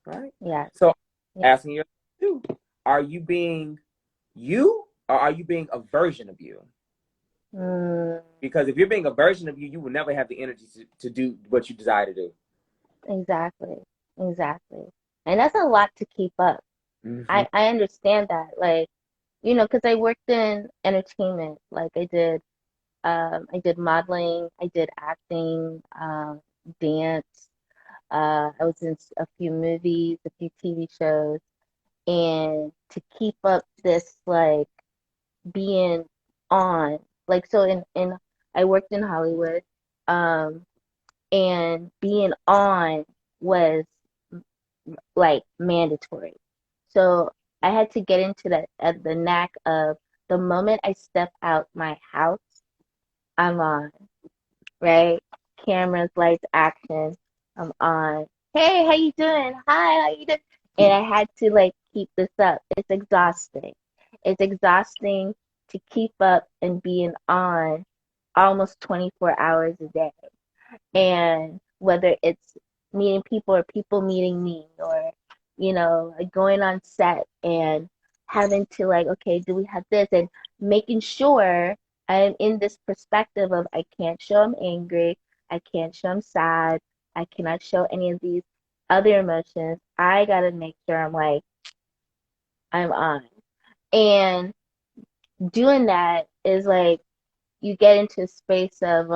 Right? Yeah. So Yeah. asking yourself too, are you being you or are you being a version of you? Mm. Because if you're being a version of you, you will never have the energy to do what you desire to do. Exactly. Exactly. And that's a lot to keep up. Mm-hmm. I understand that. Like, because I worked in entertainment. Like I did modeling, I did acting, dance. I was in a few movies, a few TV shows, and to keep up this like being on, like so in I worked in Hollywood, um, and being on was like mandatory. So I had to get into the knack of the moment I step out my house, I'm on, right? Cameras, lights, action. I'm on. Hey, how you doing? Hi, how you doing? And I had to like keep this up. It's exhausting. It's exhausting to keep up and being on almost 24 hours a day. And whether it's meeting people or people meeting me or, like going on set and having to like, okay, do we have this? And making sure I'm in this perspective of I can't show I'm angry, I can't show I'm sad, I cannot show any of these other emotions. I gotta make sure I'm like, I'm on. And doing that is like you get into a space of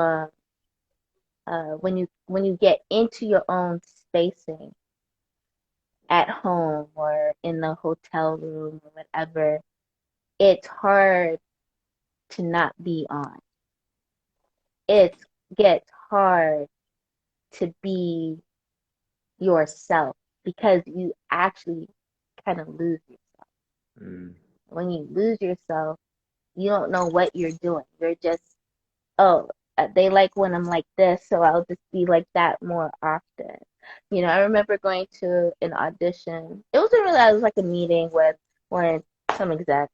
when you get into your own spacing at home or in the hotel room or whatever, it's hard to not be on. It gets hard to be yourself because you actually kind of lose yourself. Mm. When you lose yourself, you don't know what you're doing. You're just, oh, they like when I'm like this, so I'll just be like that more often. I remember going to an audition. It wasn't really, I was like a meeting with one some exec,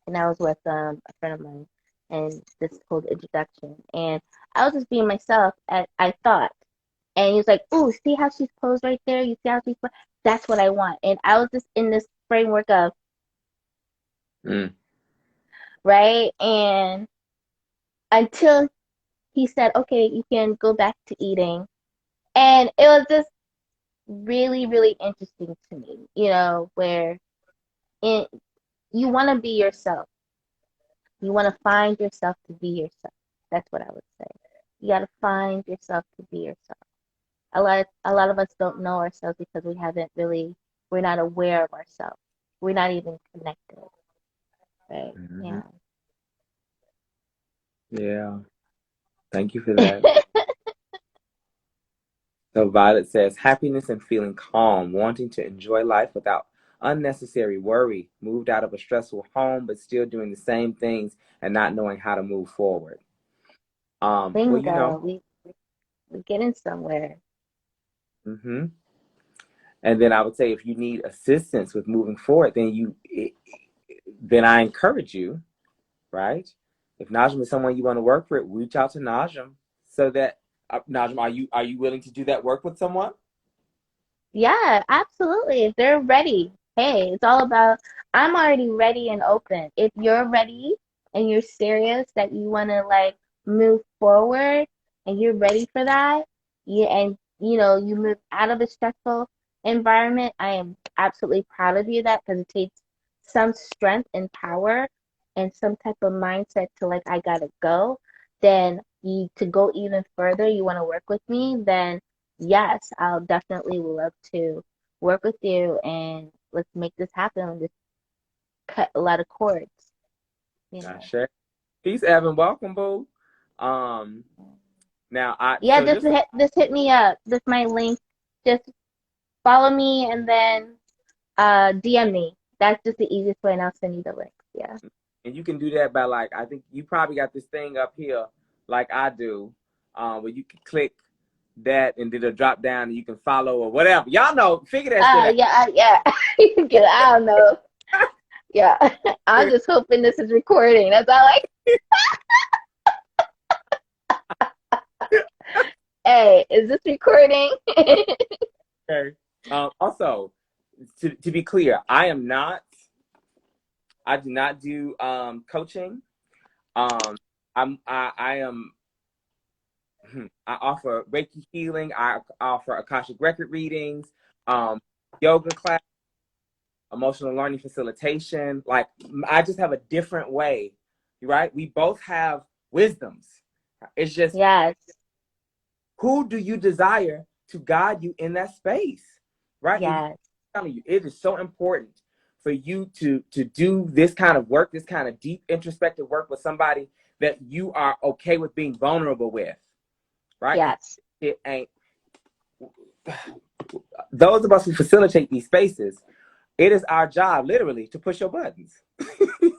and I was with a friend of mine, and this whole introduction, and I was just being myself. I thought, and he was like, "Ooh, see how she's posed right there? You see how she's posed? That's what I want." And I was just in this framework of Mm. right, and until he said, "Okay, you can go back to eating," and it was just really, really interesting to me, where in, you want to be yourself. You want to find yourself to be yourself. That's what I would say. You got to find yourself to be yourself. a lot of us don't know ourselves because we're not aware of ourselves. We're not even connected. Right. Mm-hmm. Yeah. Yeah. Thank you for that. So Violet says, happiness and feeling calm, wanting to enjoy life without unnecessary worry, moved out of a stressful home, but still doing the same things and not knowing how to move forward. Well, you know, Bingo. We getting somewhere. hmm and then I would say if you need assistance with moving forward, then I encourage you, right? If Najaam is someone you want to work with, reach out to Najaam so that Najaam, are you willing to do that work with someone? Yeah, absolutely. If they're ready, hey, it's all about I'm already ready and open. If you're ready and you're serious that you want to like move forward and you're ready for that, and you move out of a stressful environment, I am absolutely proud of you that because it takes some strength and power and some type of mindset to like I gotta go. Then you to go even further, you want to work with me, then yes, I'll definitely love to work with you and let's make this happen. Let's cut a lot of cords, you know. Sure. Peace, Evan. Welcome, boo. Um, now I Yeah, so just just hit me up. This my link. Just follow me and then DM me. That's just the easiest way and I'll send you the link. Yeah. and you can do that by like I think you probably got this thing up here like I do, where you can click that and then it'll drop down and you can follow or whatever. Y'all know, figure that shit out. Yeah, yeah. I don't know. Yeah. I'm just hoping this is recording. That's all I Hey, is this recording? Okay. Also, to be clear, I do not do coaching. Um, I am I offer Reiki healing. I offer Akashic record readings, yoga class, emotional learning facilitation. Like I just have a different way, right? We both have wisdoms. It's just Yes. who do you desire to guide you in that space, right? If Yes. I'm telling you, it is so important for you to do this kind of work, this kind of deep introspective work with somebody that you are okay with being vulnerable with, right? Because Yes. it ain't those of us who facilitate these spaces. It is our job, literally, to push your buttons.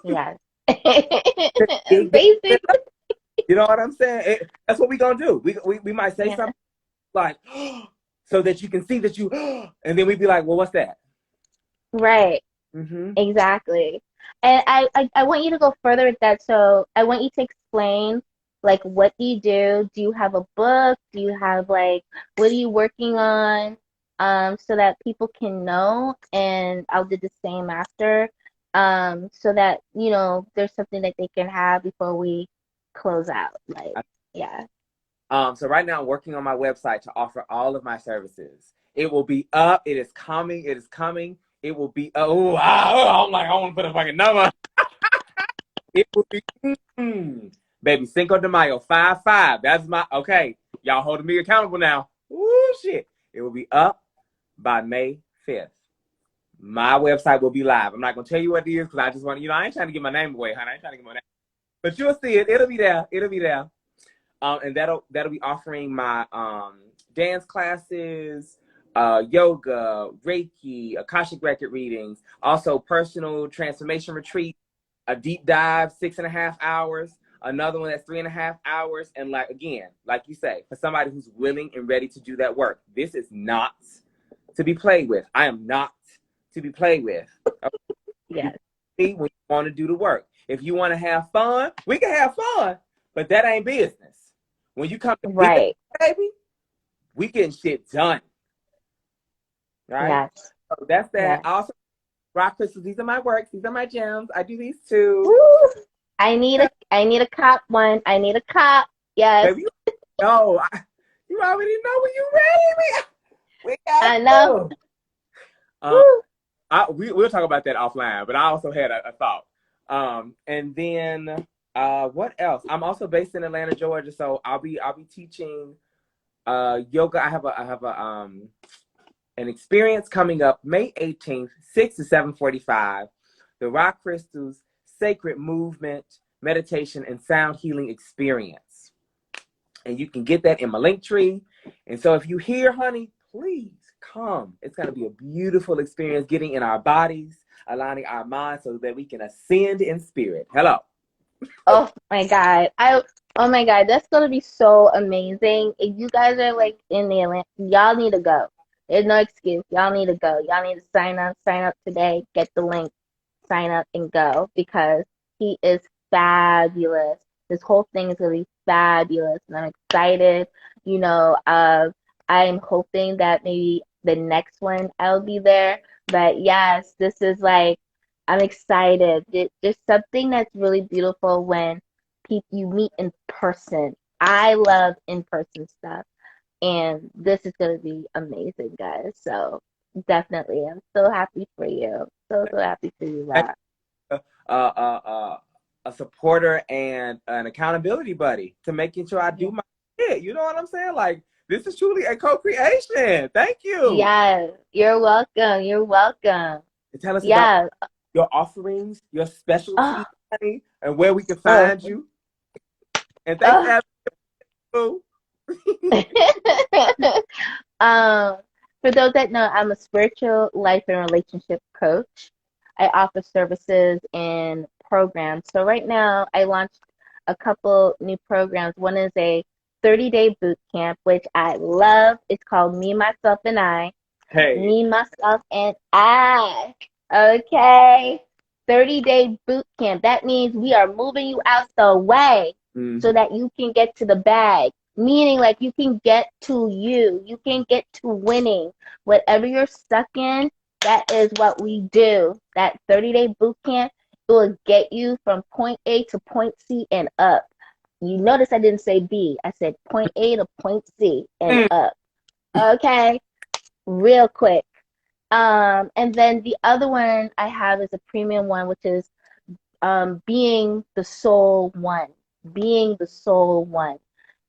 Yes. You Basically. know what I'm saying? That's what we're gonna do. We might say Yeah. something like, so that you can see that you, and then we'd be like, well, what's that? Right. Mm-hmm. Exactly. And I want you to go further with that. So I want you to explain like what do you do? Do you have a book? Do you have like what are you working on? So that people can know and I'll do the same after. So that, there's something that they can have before we close out. Like, yeah. So right now I'm working on my website to offer all of my services. It will be up. It is coming. It is coming. It will be. I'm like, I want to put a fucking number. It will be. Baby, Cinco de Mayo, 5/5. That's my okay. Y'all holding me accountable now. Ooh, shit. It will be up by May 5th. My website will be live. I'm not gonna tell you what it is because I just want I ain't trying to give my name away, honey. I ain't trying to give my name. But you'll see it. It'll be there. It'll be there. And that'll be offering my dance classes, yoga, Reiki, Akashic record readings, also personal transformation retreat, a deep dive 6.5 hours, another one that's 3.5 hours, and like again, like you say, for somebody who's willing and ready to do that work, this is not to be played with. I am not to be played with. You Yes. see when you want to do the work. If you want to have fun, we can have fun, but that ain't business. When you come to business, Right. baby, we getting shit done, right? Yes. So that's that. Yes. I also rock crystals. These are my works. These are my gems. I do these too. Woo! I need a cop one. I need a cop. Yes. Baby, you already know when you ready. We got I know. to. Um, Woo! we'll talk about that offline, but I also had a thought. And then what else? I'm also based in Atlanta, Georgia, so I'll be teaching Yoga. I have a an experience coming up May 18th, 6 to 7:45. The Rock Crystals Sacred Movement, Meditation, and Sound Healing Experience. And you can get that in my link tree. And so if you here, honey, please come. It's going to be a beautiful experience getting in our bodies, aligning our minds so that we can ascend in spirit. Hello. Oh my God. Oh my God, that's gonna be so amazing. If you guys are like in the Atlanta, y'all need to go. There's no excuse. Y'all need to go. Y'all need to sign up today, get the link, sign up and go because he is fabulous. This whole thing is gonna be fabulous and I'm excited. You know, I'm hoping that maybe the next one I'll be there. But yes, this is like I'm excited. There's something that's really beautiful when people you meet in person. I love in person stuff, and this is gonna be amazing, guys. So definitely, I'm so happy for you. So happy for you, Rob. Uh, uh, uh, a supporter and an accountability buddy to making sure I Yeah. do my shit. You know what I'm saying? Like, this is truly a co-creation. Thank you. Yes, you're welcome. You're welcome. And tell us about Yeah. your offerings, your Oh, specialties, honey, and where we can oh, find you. And thanks for oh. having me. Um, for those that know, I'm a spiritual life and relationship coach. I offer services and programs. So right now, I launched a couple new programs. One is a 30-day boot camp, which I love. It's called Me, Myself, and I. Hey. Me, myself, and I. Okay. 30-day boot camp. That means we are moving you out the way so Mm-hmm. that you can get to the bag. Meaning, like, you can get to you. You can get to winning. Whatever you're stuck in, that is what we do. That 30-day boot camp, it will get you from point A to point C and up. You notice I didn't say B. I said point A to point C and Mm. up. Okay? Real quick. And then the other one I have is a premium one, which is being the soul one, being the soul one.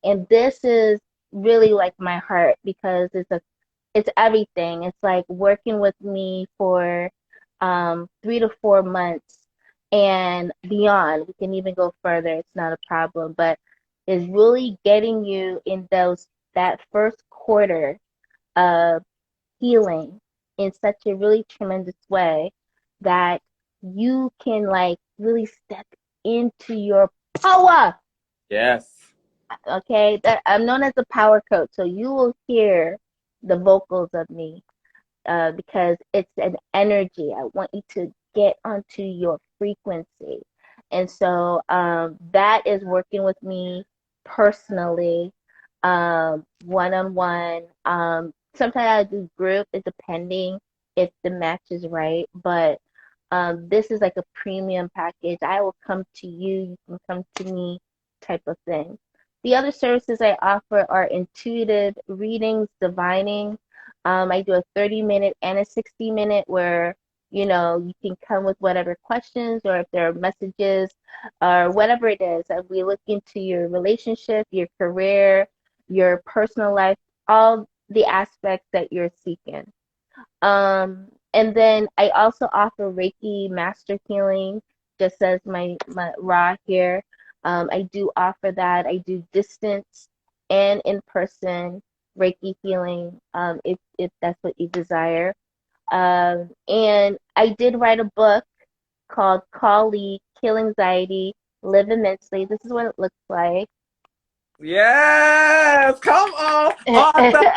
And this is really like my heart because it's everything. It's like working with me for 3 to 4 months and beyond. We can even go further. It's not a problem, but is really getting you in that first quarter of healing in such a really tremendous way that you can like really step into your power. Yes. Okay, that I'm known as a power coach, so you will hear the vocals of me because it's an energy. I want you to get onto your frequency. And so that is working with me personally, one on one. Sometimes I do group, it depending if the match is right. But this is like a premium package. I will come to you, you can come to me type of thing. The other services I offer are intuitive readings, divining. I do a 30-minute and a 60-minute where, you can come with whatever questions or if there are messages or whatever it is. We look into your relationship, your career, your personal life, all the aspects that you're seeking. And then I also offer Reiki Master Healing, just as my raw here. I do offer that. I do distance and in person Reiki healing, if that's what you desire. And I did write a book called K.A.L.I, Kill Anxiety, Live Immensely. This is what it looks like. Yes. Come on. Author.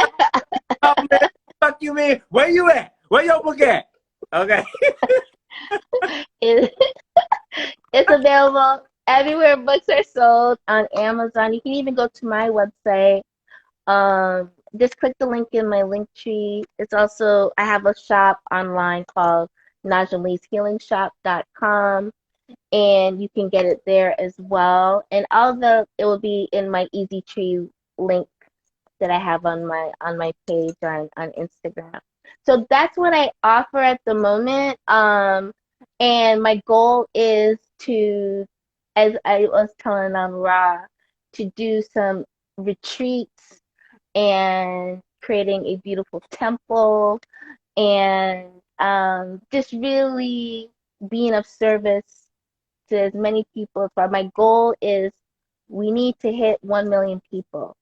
Oh, man. Fuck you, man. Where you at? Where your book at? Okay. It, it's available everywhere books are sold on Amazon. You can even go to my website. Just click the link in my link tree. It's also I have a shop online called Najaam Lee's Healing Shop.com, and you can get it there as well. And it will be in my Easy Tree link that I have on my page on Instagram. So that's what I offer at the moment. And my goal is to, as I was telling Ra, to do some retreats and creating a beautiful temple and just really being of service to as many people as possible. My goal is we need to hit 1 million people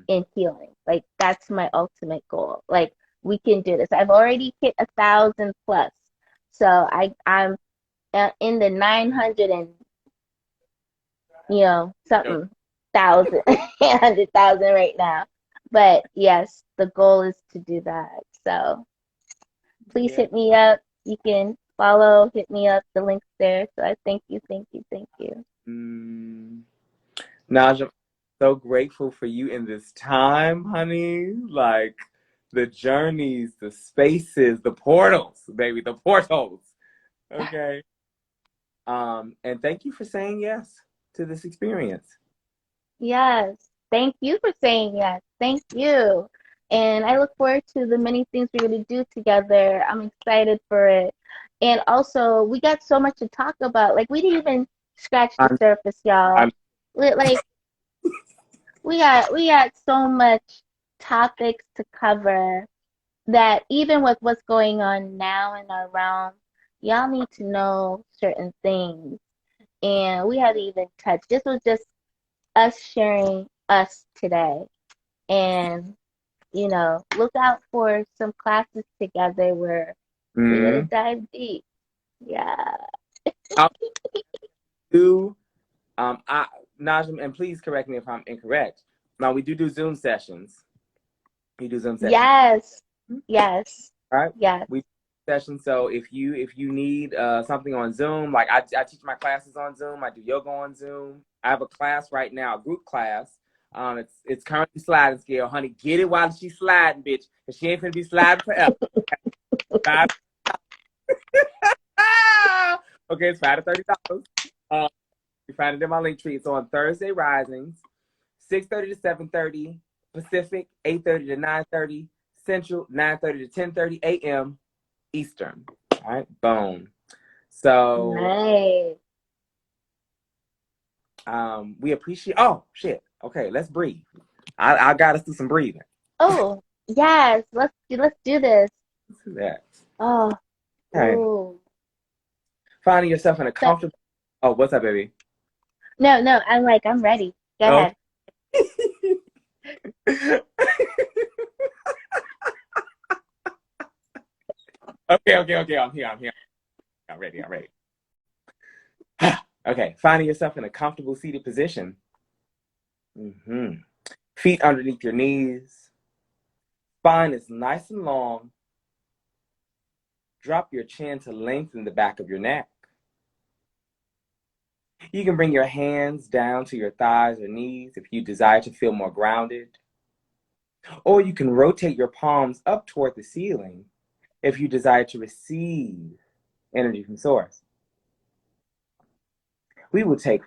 in healing. Like that's my ultimate goal. Like we can do this. I've already hit 1,000 plus, so I'm in the 900 and something thousand, 100,000 right now. But yes, the goal is to do that. So please hit me up. You can follow, hit me up. The link's there. So I thank you, thank you, thank you. Najaam, so grateful for you in this time, honey. Like the journeys, the spaces, the portals, baby, the portals. Okay. And thank you for saying yes to this experience. Yes. Thank you for saying yes. Thank you. And I look forward to the many things we're going to do together. I'm excited for it. And also, we got so much to talk about. Like, we didn't even scratch the I'm, surface, y'all. I'm, Like, we got so much topics to cover that even with what's going on now in our realm, y'all need to know certain things. And we haven't even touched. This was just us sharing us today. And, look out for some classes together where we're going to mm, dive deep. Yeah. I'll do, Najaam, and please correct me if I'm incorrect. Now, we do Zoom sessions. We do Zoom sessions. Yes. Yes. All right. Yes. We session. So if you need something on Zoom, like I teach my classes on Zoom. I do yoga on Zoom. I have a class right now, a group class. It's currently sliding scale, honey. Get it while she's sliding, bitch, because she ain't gonna be sliding forever. Okay, it's $5 to $30. You find it in my link tree. It's on Thursday risings, 6:30 to 7:30 Pacific, 8:30 to 9:30 Central, 9:30 to 10:30 a.m. Eastern. All right, boom. So Nice. we appreciate. Oh shit. Okay, let's breathe. I got us do some breathing. Oh, yes. Let's do this. Let's do that. Oh, Okay. ooh. Finding yourself in a So, comfortable. Oh, what's up, baby? no, I'm ready. Go Oh. ahead. Okay. I'm here. I'm here. I'm ready. I'm ready. Okay. Finding yourself in a comfortable seated position. Feet underneath your knees. Spine is nice and long. Drop your chin to lengthen the back of your neck. You can bring your hands down to your thighs or knees if you desire to feel more grounded. Or you can rotate your palms up toward the ceiling if you desire to receive energy from source. We will take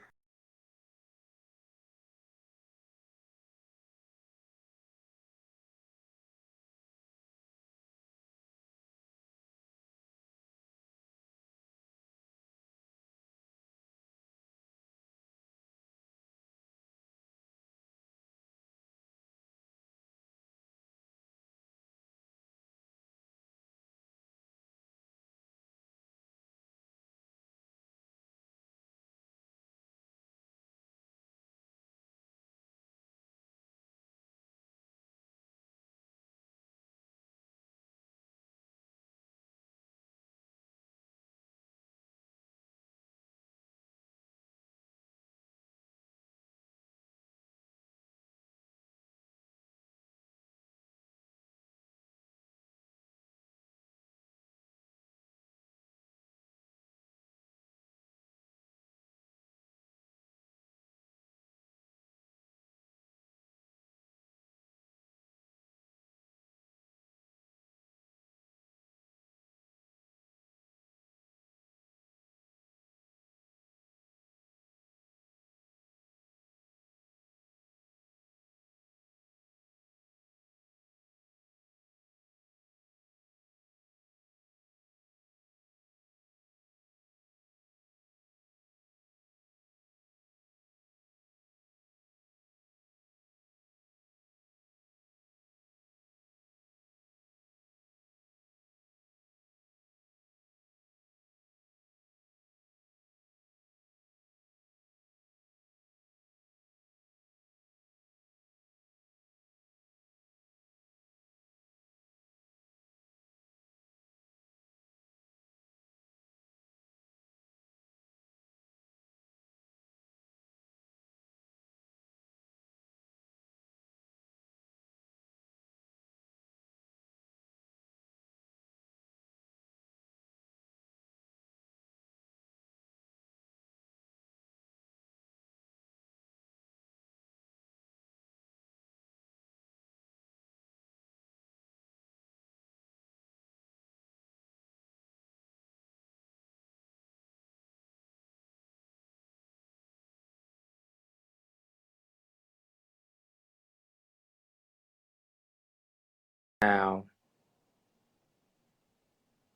Now,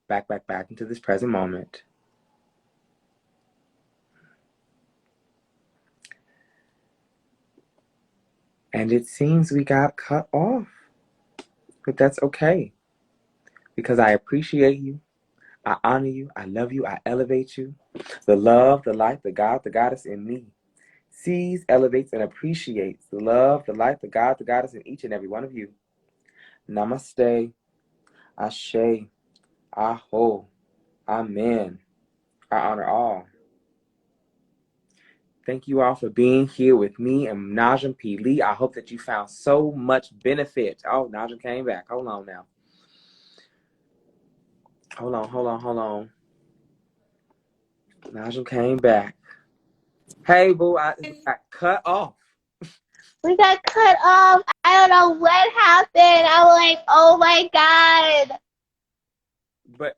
back into this present moment. And it seems we got cut off. But that's okay. Because I appreciate you. I honor you. I love you. I elevate you. The love, the light, the God, the goddess in me sees, elevates, and appreciates the love, the light, the God, the goddess in each and every one of you. Namaste. Ashe. Aho. Amen. I honor all. Thank you all for being here with me and Najaam Lee. I hope that you found so much benefit. Oh, Najaam came back. Hold on now. Hold on. Najaam came back. Hey, boo, I got cut off. We got cut off. I don't know what happened. I'm like, oh my God.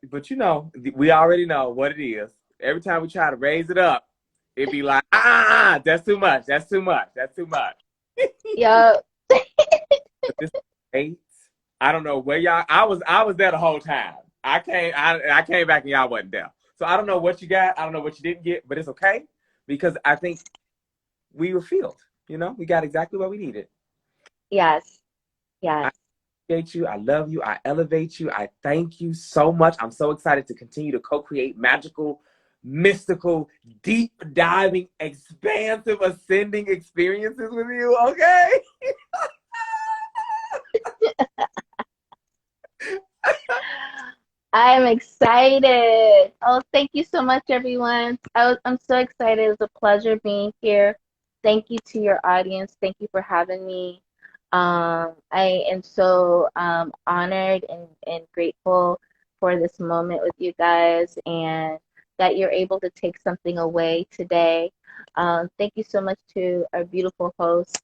But you know, we already know what it is. Every time we try to raise it up, it'd be like, that's too much. That's too much. That's too much. Yo. But this eight, I don't know where y'all. I was there the whole time. I came back and y'all wasn't there. So I don't know what you got. I don't know what you didn't get, but it's okay because I think we were filled. You know, we got exactly what we needed. Yes. I Yes. appreciate you. I love you. I elevate you. I thank you so much. I'm so excited to continue to co-create magical, mystical, deep diving, expansive, ascending experiences with you. Okay. I'm excited. Oh, thank you so much, everyone. I'm so excited. It was a pleasure being here. Thank you to your audience. Thank you for having me. I am so honored and grateful for this moment with you guys and that you're able to take something away today. Thank you so much to our beautiful host,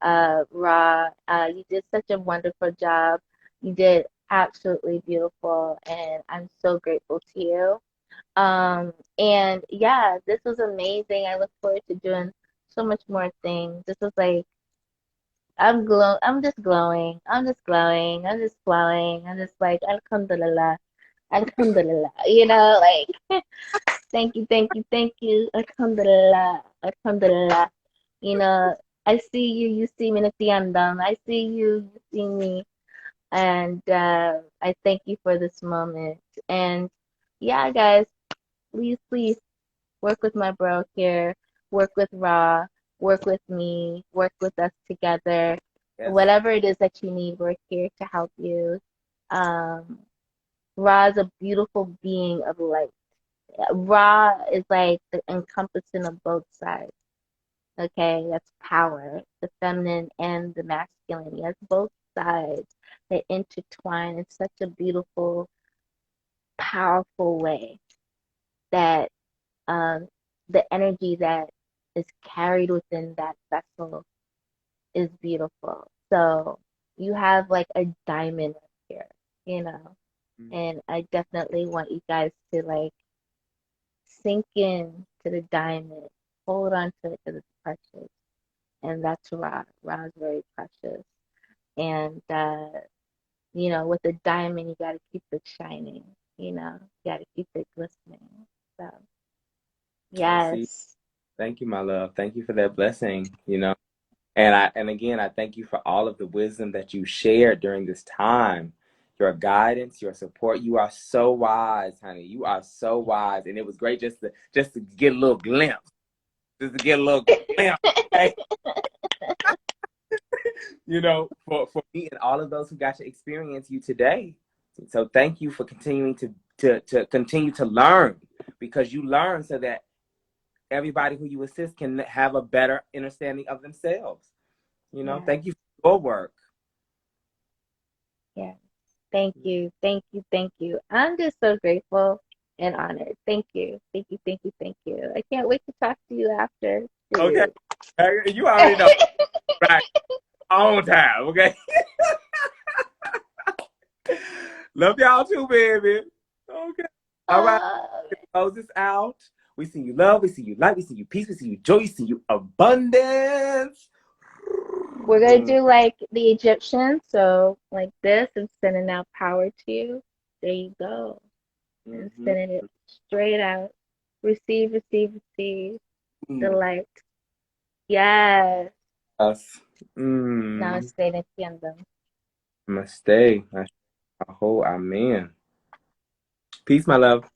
Ra. You did such a wonderful job. You did absolutely beautiful, and I'm so grateful to you. And yeah, this was amazing. I look forward to doing so much more things. This was like I'm just glowing. I'm just glowing. I'm just glowing. I'm just like Alhamdulillah. Alhamdulillah. Like thank you. Alhamdulillah. Alhamdulillah. You know, I see you, you see me, Natiandam. I see you, you see me. And I thank you for this moment. And yeah, guys, please work with my bro here, work with Ra, work with me, work with us together. Yes. Whatever it is that you need, we're here to help you. Um, Ra is a beautiful being of light. Ra is like the encompassing of both sides. Okay, that's power, the feminine and the masculine. Yes, both sides. They intertwine in such a beautiful, powerful way that um, the energy that is carried within that vessel is beautiful. So you have like a diamond here, you know, and I definitely want you guys to like sink in to the diamond, hold on to it because it's precious. And that's Ra. Ra is very precious. And you know, with a diamond, you got to keep it shining. You know, you got to keep it glistening. So, I receive. yes. Thank you, my love. Thank you for that blessing. You know, and again, I thank you for all of the wisdom that you shared during this time. Your guidance, your support. You are so wise, honey. You are so wise, and it was great just to get a little glimpse, just to get a little glimpse. Okay? You know, for me and all of those who got to experience you today. So thank you for continuing to continue to learn because you learn so that everybody who you assist can have a better understanding of themselves. You know, Yeah. thank you for your work. Yeah. Thank you. Thank you. Thank you. I'm just so grateful and honored. Thank you. Thank you. Thank you. Thank you. I can't wait to talk to you after. Okay. Shoot. You already know. Right. On time. Okay. Love y'all too, baby. Okay. All right. uh, Close this out. We see you love. We see you light. We see you peace. We see you joy. We see you abundance. We're gonna do like the Egyptians, so like this and sending out power to you. There you go. And Mm-hmm. sending it straight out. Receive, receive, receive. Delight. Yes. Yes. Mm. Namaste, entiendo. Namaste. Aho, amen. Peace, my love.